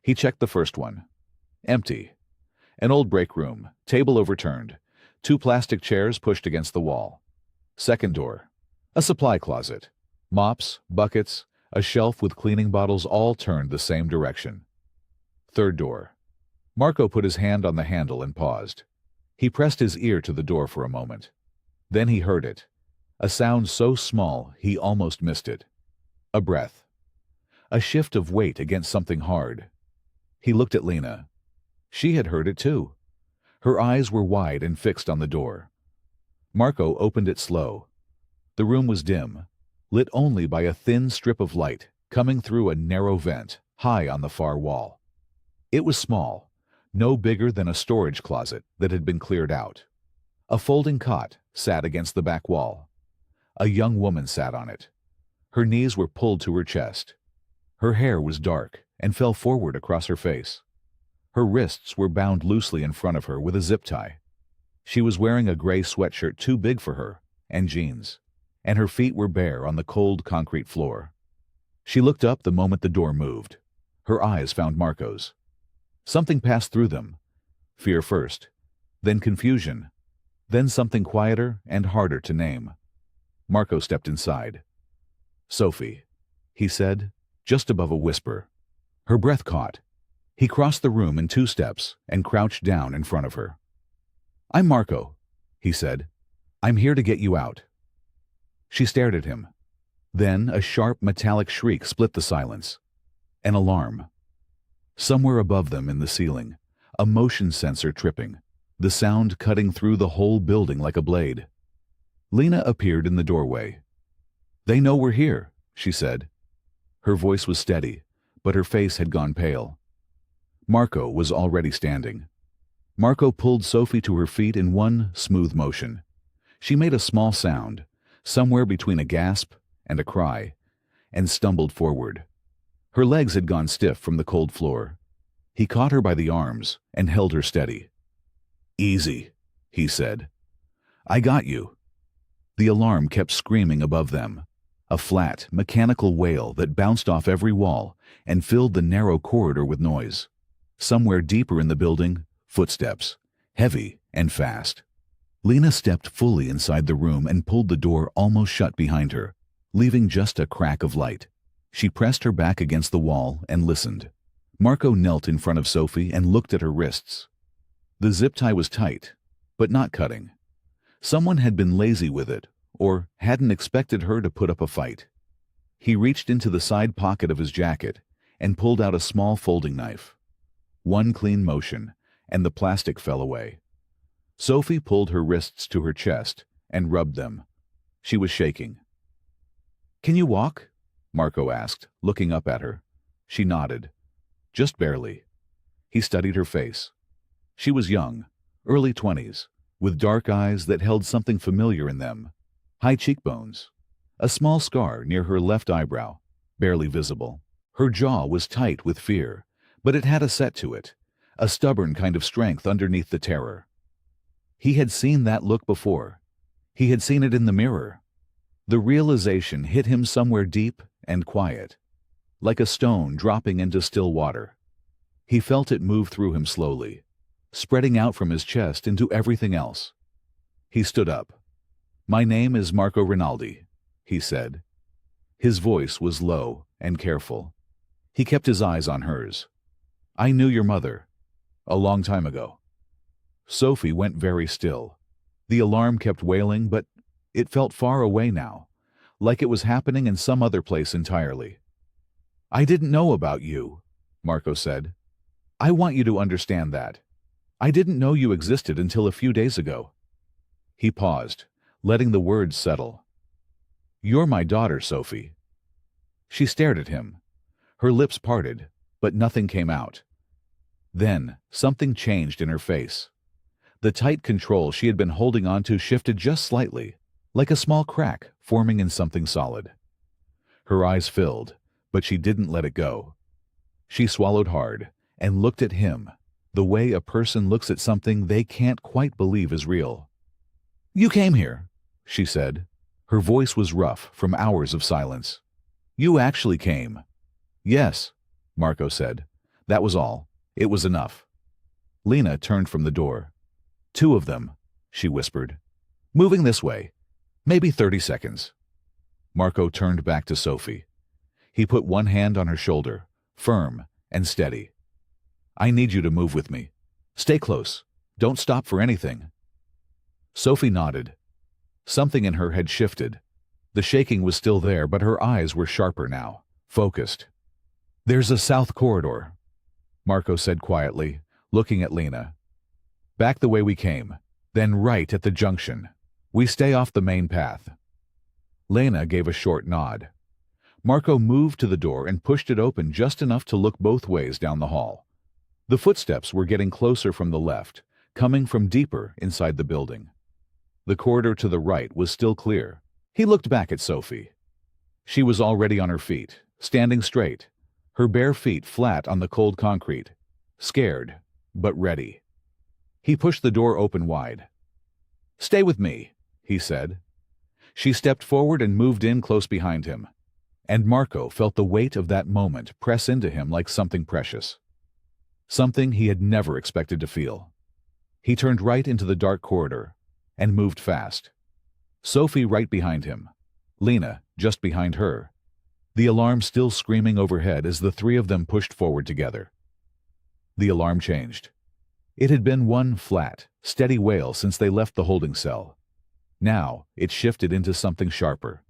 He checked the first one. Empty. An old break room, table overturned, 2 plastic chairs pushed against the wall. Second door. A supply closet. Mops, buckets, a shelf with cleaning bottles all turned the same direction. Third door. Marco put his hand on the handle and paused. He pressed his ear to the door for a moment. Then he heard it. A sound so small he almost missed it. A breath. A shift of weight against something hard. He looked at Lena. She had heard it too. Her eyes were wide and fixed on the door. Marco opened it slow. The room was dim, lit only by a thin strip of light coming through a narrow vent high on the far wall. It was small, no bigger than a storage closet that had been cleared out. A folding cot sat against the back wall. A young woman sat on it. Her knees were pulled to her chest. Her hair was dark and fell forward across her face. Her wrists were bound loosely in front of her with a zip tie. She was wearing a gray sweatshirt too big for her, and jeans, and her feet were bare on the cold concrete floor. She looked up the moment the door moved. Her eyes found Marco's. Something passed through them. Fear first, then confusion, then something quieter and harder to name. Marco stepped inside. "Sophie," he said, just above a whisper. Her breath caught. He crossed the room in 2 steps and crouched down in front of her. "I'm Marco," he said. "I'm here to get you out." She stared at him. Then a sharp metallic shriek split the silence. An alarm. Somewhere above them in the ceiling, a motion sensor tripping, the sound cutting through the whole building like a blade. Lena appeared in the doorway. "They know we're here," she said. Her voice was steady, but her face had gone pale. Marco was already standing. Marco pulled Sophie to her feet in one smooth motion. She made a small sound, somewhere between a gasp and a cry, and stumbled forward. Her legs had gone stiff from the cold floor. He caught her by the arms and held her steady. "Easy," he said. "I got you." The alarm kept screaming above them, a flat, mechanical wail that bounced off every wall and filled the narrow corridor with noise. Somewhere deeper in the building, footsteps, heavy and fast. Lena stepped fully inside the room and pulled the door almost shut behind her, leaving just a crack of light. She pressed her back against the wall and listened. Marco knelt in front of Sophie and looked at her wrists. The zip tie was tight, but not cutting. Someone had been lazy with it, or hadn't expected her to put up a fight. He reached into the side pocket of his jacket and pulled out a small folding knife. One clean motion, and the plastic fell away. Sophie pulled her wrists to her chest and rubbed them. She was shaking. "Can you walk?" Marco asked, looking up at her. She nodded. Just barely. He studied her face. She was young, early 20s, with dark eyes that held something familiar in them. High cheekbones. A small scar near her left eyebrow, barely visible. Her jaw was tight with fear, but it had a set to it, a stubborn kind of strength underneath the terror. He had seen that look before. He had seen it in the mirror. The realization hit him somewhere deep and quiet, like a stone dropping into still water. He felt it move through him slowly, spreading out from his chest into everything else. He stood up. "My name is Marco Rinaldi," he said. His voice was low and careful. He kept his eyes on hers. "I knew your mother. A long time ago." Sophie went very still. The alarm kept wailing, but it felt far away now, like it was happening in some other place entirely. "I didn't know about you," Marco said. "I want you to understand that. I didn't know you existed until a few days ago." He paused, letting the words settle. "You're my daughter, Sophie." She stared at him. Her lips parted, but nothing came out. Then, something changed in her face. The tight control she had been holding onto shifted just slightly, like a small crack forming in something solid. Her eyes filled, but she didn't let it go. She swallowed hard and looked at him, the way a person looks at something they can't quite believe is real. "You came here," she said. Her voice was rough from hours of silence. "You actually came." "Yes," Marco said. "That was all. It was enough." Lena turned from the door. "Two of them," she whispered. "Moving this way. Maybe 30 seconds." Marco turned back to Sophie. He put one hand on her shoulder, firm and steady. "I need you to move with me. Stay close. Don't stop for anything." Sophie nodded. Something in her had shifted. The shaking was still there, but her eyes were sharper now, focused. "There's a south corridor," Marco said quietly, looking at Lena. "Back the way we came, then right at the junction. We stay off the main path." Lena gave a short nod. Marco moved to the door and pushed it open just enough to look both ways down the hall. The footsteps were getting closer from the left, coming from deeper inside the building. The corridor to the right was still clear. He looked back at Sophie. She was already on her feet, standing straight, her bare feet flat on the cold concrete, scared, but ready. He pushed the door open wide. "Stay with me," he said. She stepped forward and moved in close behind him, and Marco felt the weight of that moment press into him like something precious. Something he had never expected to feel. He turned right into the dark corridor and moved fast. Sophie right behind him, Lena just behind her, the alarm still screaming overhead as the three of them pushed forward together. The alarm changed. It had been one flat, steady wail since they left the holding cell. Now it shifted into something sharper.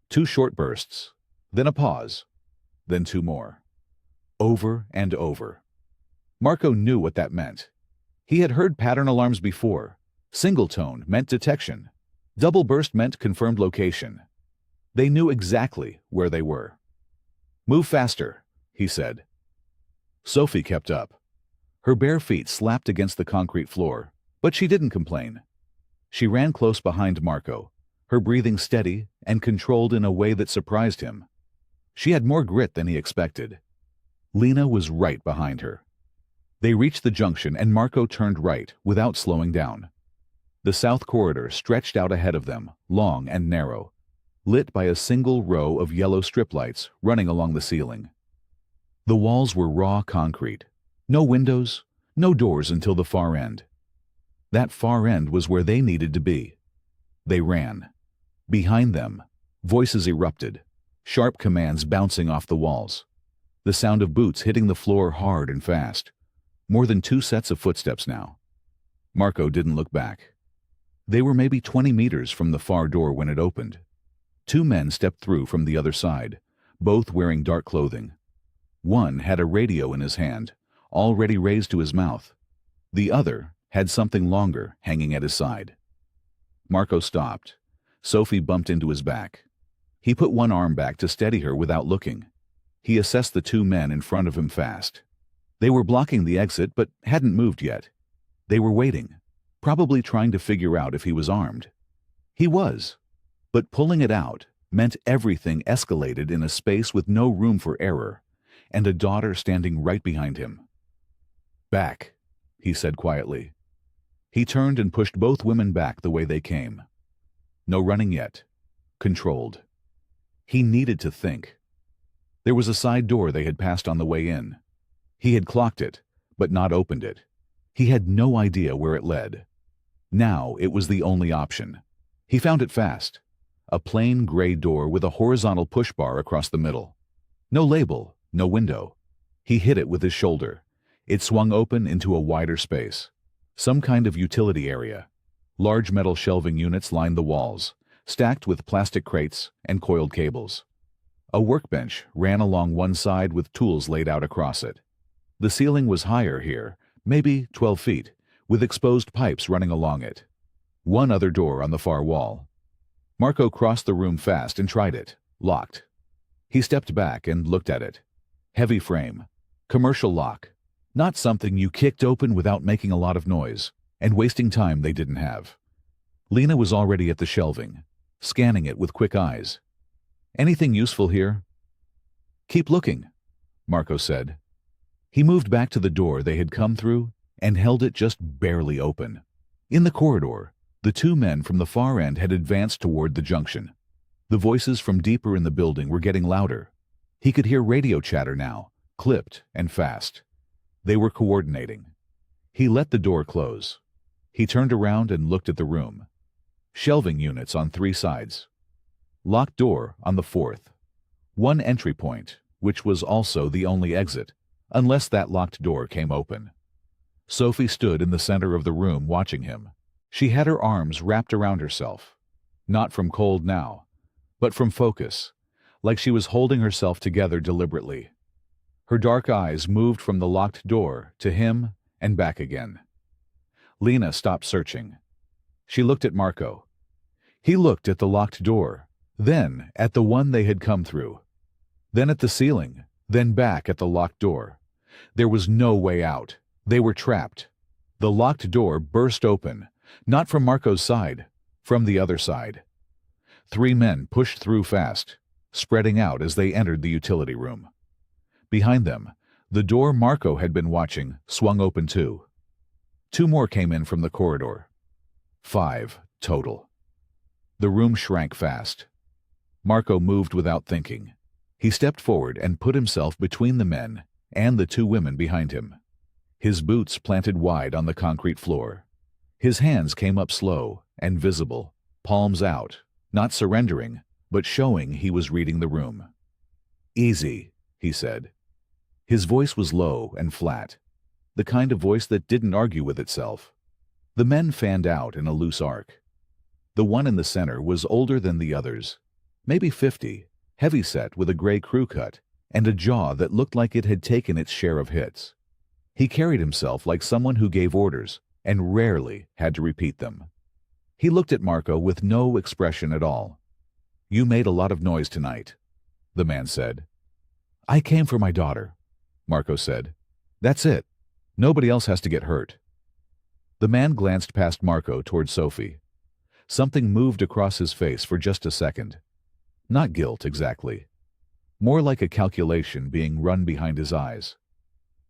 2 short bursts, then a pause, then 2 more. Over and over. Marco knew what that meant. He had heard pattern alarms before. Single tone meant detection. Double burst meant confirmed location. They knew exactly where they were. "Move faster," he said. Sophie kept up. Her bare feet slapped against the concrete floor, but she didn't complain. She ran close behind Marco, her breathing steady and controlled in a way that surprised him. She had more grit than he expected. Lena was right behind her. They reached the junction and Marco turned right without slowing down. The south corridor stretched out ahead of them, long and narrow, lit by a single row of yellow strip lights running along the ceiling. The walls were raw concrete. No windows, no doors until the far end. That far end was where they needed to be. They ran. Behind them, voices erupted, sharp commands bouncing off the walls. The sound of boots hitting the floor hard and fast. More than 2 sets of footsteps now. Marco didn't look back. They were maybe 20 meters from the far door when it opened. 2 men stepped through from the other side, both wearing dark clothing. One had a radio in his hand, already raised to his mouth. The other had something longer hanging at his side. Marco stopped. Sophie bumped into his back. He put one arm back to steady her without looking. He assessed the 2 men in front of him fast. They were blocking the exit but hadn't moved yet. They were waiting, probably trying to figure out if he was armed. He was, but pulling it out meant everything escalated in a space with no room for error, and a daughter standing right behind him. "Back," he said quietly. He turned and pushed both women back the way they came. No running yet. Controlled. He needed to think. There was a side door they had passed on the way in. He had clocked it, but not opened it. He had no idea where it led. Now it was the only option. He found it fast. A plain gray door with a horizontal push bar across the middle. No label, no window. He hit it with his shoulder. It swung open into a wider space. Some kind of utility area. Large metal shelving units lined the walls, stacked with plastic crates and coiled cables. A workbench ran along one side with tools laid out across it. The ceiling was higher here, maybe 12 feet, with exposed pipes running along it. One other door on the far wall. Marco crossed the room fast and tried it, locked. He stepped back and looked at it. Heavy frame. Commercial lock. Not something you kicked open without making a lot of noise and wasting time they didn't have. Lena was already at the shelving, scanning it with quick eyes. Anything useful here? Keep looking, Marco said. He moved back to the door they had come through and held it just barely open. In the corridor, the two men from the far end had advanced toward the junction. The voices from deeper in the building were getting louder. He could hear radio chatter now, clipped and fast. They were coordinating. He let the door close. He turned around and looked at the room. Shelving units on 3 sides. Locked door on the 4th. One entry point, which was also the only exit, unless that locked door came open. Sophie stood in the center of the room watching him. She had her arms wrapped around herself. Not from cold now, but from focus, like she was holding herself together deliberately. Her dark eyes moved from the locked door to him and back again. Lena stopped searching. She looked at Marco. He looked at the locked door, then at the one they had come through, then at the ceiling, then back at the locked door. There was no way out. They were trapped. The locked door burst open, not from Marco's side, from the other side. 3 men pushed through fast, spreading out as they entered the utility room. Behind them, the door Marco had been watching swung open too. 2 more came in from the corridor. 5 total. The room shrank fast. Marco moved without thinking. He stepped forward and put himself between the men and the 2 women behind him. His boots planted wide on the concrete floor. His hands came up slow and visible, palms out, not surrendering, but showing he was reading the room. "Easy," he said. His voice was low and flat, the kind of voice that didn't argue with itself. The men fanned out in a loose arc. The one in the center was older than the others, maybe 50, heavy-set with a gray crew cut and a jaw that looked like it had taken its share of hits. He carried himself like someone who gave orders and rarely had to repeat them. He looked at Marco with no expression at all. "You made a lot of noise tonight," the man said. "I came for my daughter," Marco said. "That's it. Nobody else has to get hurt." The man glanced past Marco toward Sophie. Something moved across his face for just a second. Not guilt, exactly. More like a calculation being run behind his eyes.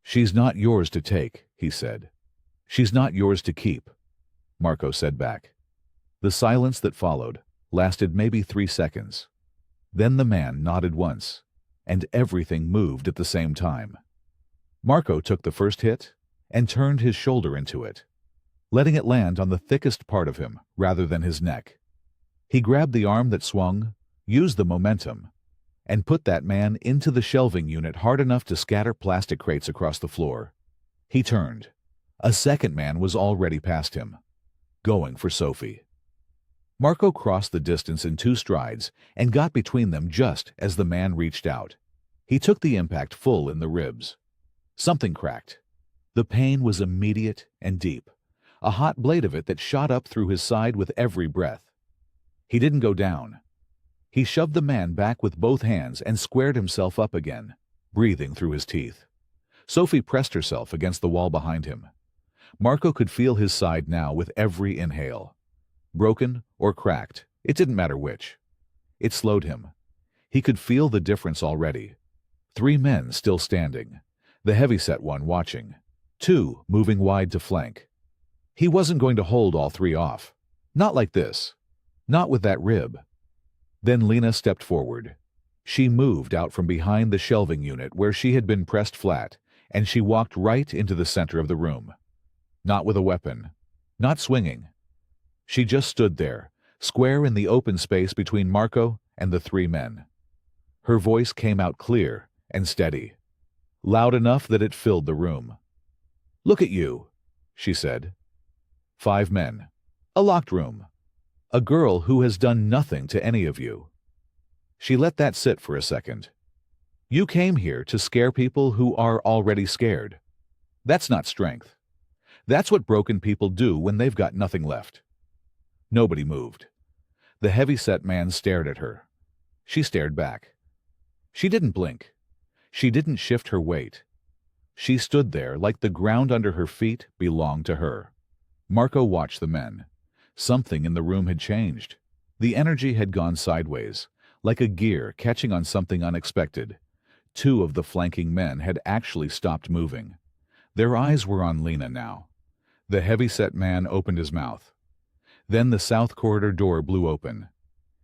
"She's not yours to take," he said. "She's not yours to keep," Marco said back. The silence that followed lasted maybe 3 seconds. Then the man nodded once, and everything moved at the same time. Marco took the first hit and turned his shoulder into it, letting it land on the thickest part of him rather than his neck. He grabbed the arm that swung, used the momentum, and put that man into the shelving unit hard enough to scatter plastic crates across the floor. He turned. A second man was already past him, going for Sophie. Marco crossed the distance in 2 strides and got between them just as the man reached out. He took the impact full in the ribs. Something cracked. The pain was immediate and deep, a hot blade of it that shot up through his side with every breath. He didn't go down. He shoved the man back with both hands and squared himself up again, breathing through his teeth. Sophie pressed herself against the wall behind him. Marco could feel his side now with every inhale. Broken or cracked, it didn't matter which. It slowed him. He could feel the difference already. 3 men still standing, the heavy-set one watching, 2 moving wide to flank. He wasn't going to hold all 3 off. Not like this. Not with that rib. Then Lena stepped forward. She moved out from behind the shelving unit where she had been pressed flat, and she walked right into the center of the room. Not with a weapon. Not swinging. She just stood there, square in the open space between Marco and the 3 men. Her voice came out clear and steady, loud enough that it filled the room. "Look at you," she said. 5 men. A locked room. A girl who has done nothing to any of you. She let that sit for a second. You came here to scare people who are already scared. That's not strength. That's what broken people do when they've got nothing left. Nobody moved. The heavy-set man stared at her. She stared back. She didn't blink. She didn't shift her weight. She stood there like the ground under her feet belonged to her. Marco watched the men. Something in the room had changed. The energy had gone sideways, like a gear catching on something unexpected. Two of the flanking men had actually stopped moving. Their eyes were on Lena now. The heavy-set man opened his mouth. Then the south corridor door blew open.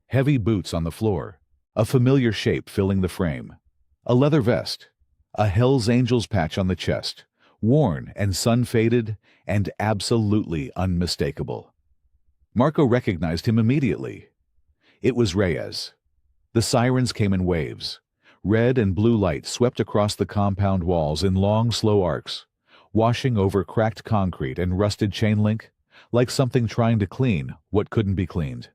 Heavy boots on the floor, a familiar shape filling the frame. A leather vest, a Hell's Angels patch on the chest, worn and sun-faded and absolutely unmistakable. Marco recognized him immediately. It was Reyes. The sirens came in waves. Red and blue light swept across the compound walls in long, slow arcs, washing over cracked concrete and rusted chain link, like something trying to clean what couldn't be cleaned.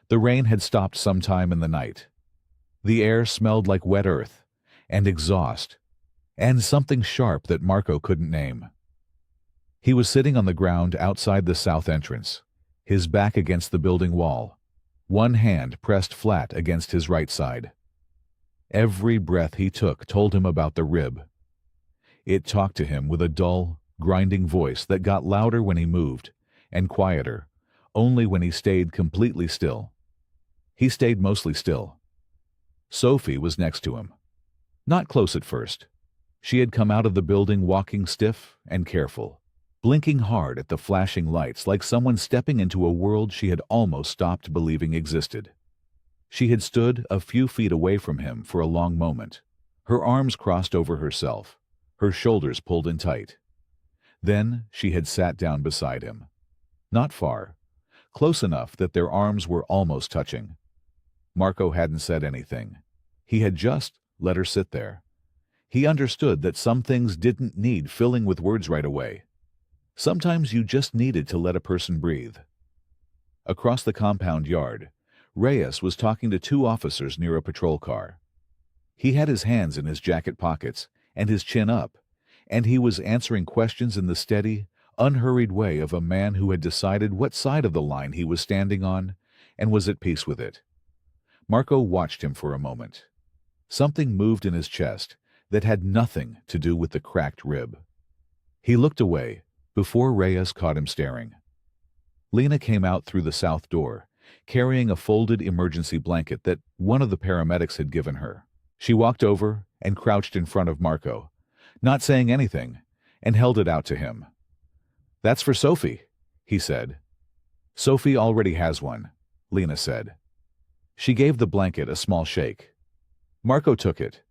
The rain had stopped sometime in the night. The air smelled like wet earth, and exhaust, and something sharp that Marco couldn't name. He was sitting on the ground outside the south entrance, his back against the building wall, one hand pressed flat against his right side. Every breath he took told him about the rib. It talked to him with a dull, grinding voice that got louder when he moved, and quieter, only when he stayed completely still. He stayed mostly still. Sophie was next to him. Not close at first. She had come out of the building walking stiff and careful, blinking hard at the flashing lights like someone stepping into a world she had almost stopped believing existed. She had stood a few feet away from him for a long moment, her arms crossed over herself, her shoulders pulled in tight. Then she had sat down beside him. Not far, close enough that their arms were almost touching. Marco hadn't said anything. He had just let her sit there. He understood that some things didn't need filling with words right away. Sometimes you just needed to let a person breathe. Across the compound yard, Reyes was talking to two officers near a patrol car. He had his hands in his jacket pockets and his chin up, and he was answering questions in the steady, unhurried way of a man who had decided what side of the line he was standing on and was at peace with it. Marco watched him for a moment. Something moved in his chest that had nothing to do with the cracked rib. He looked away before Reyes caught him staring. Lena came out through the south door, carrying a folded emergency blanket that one of the paramedics had given her. She walked over and crouched in front of Marco, not saying anything, and held it out to him. "That's for Sophie," he said. "Sophie already has one," Lena said. She gave the blanket a small shake. Marco took it.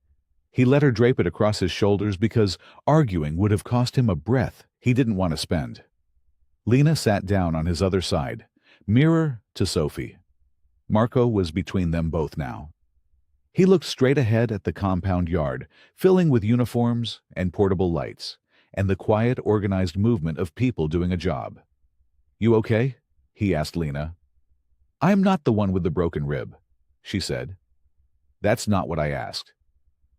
He let her drape it across his shoulders because arguing would have cost him a breath he didn't want to spend. Lena sat down on his other side, mirror to Sophie. Marco was between them both now. He looked straight ahead at the compound yard, filling with uniforms and portable lights, and the quiet, organized movement of people doing a job. "You okay?" he asked Lena. "I'm not the one with the broken rib," she said. "That's not what I asked."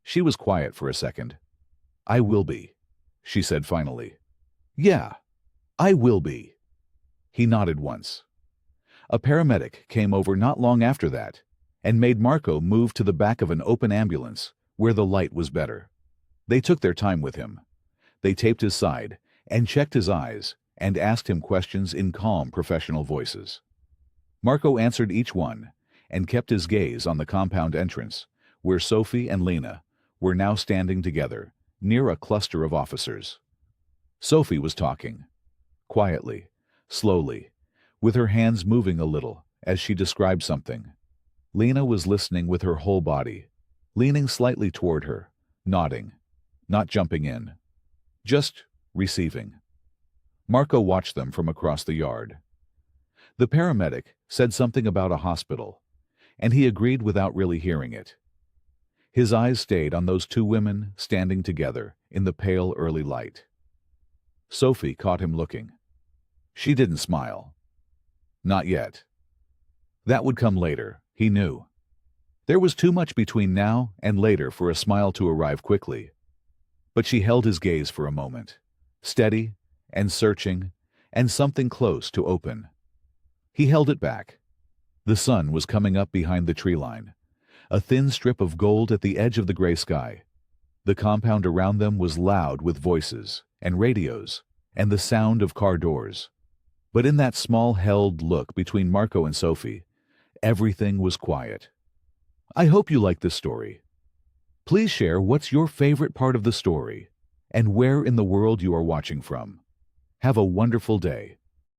She was quiet for a second. "I will be," she said finally. "Yeah, I will be." He nodded once. A paramedic came over not long after that and made Marco move to the back of an open ambulance where the light was better. They took their time with him. They taped his side and checked his eyes and asked him questions in calm, professional voices. Marco answered each one and kept his gaze on the compound entrance, where Sophie and Lena were now standing together near a cluster of officers. Sophie was talking, quietly, slowly, with her hands moving a little as she described something. Lena was listening with her whole body, leaning slightly toward her, nodding, not jumping in, just receiving. Marco watched them from across the yard. The paramedic said something about a hospital, and he agreed without really hearing it. His eyes stayed on those two women standing together in the pale early light. Sophie caught him looking. She didn't smile. Not yet. That would come later, he knew. There was too much between now and later for a smile to arrive quickly. But she held his gaze for a moment, steady and searching, and something close to open. He held it back. The sun was coming up behind the tree line, a thin strip of gold at the edge of the gray sky. The compound around them was loud with voices and radios and the sound of car doors. But in that small held look between Marco and Sophie, everything was quiet. I hope you like this story. Please share what's your favorite part of the story and where in the world you are watching from. Have a wonderful day.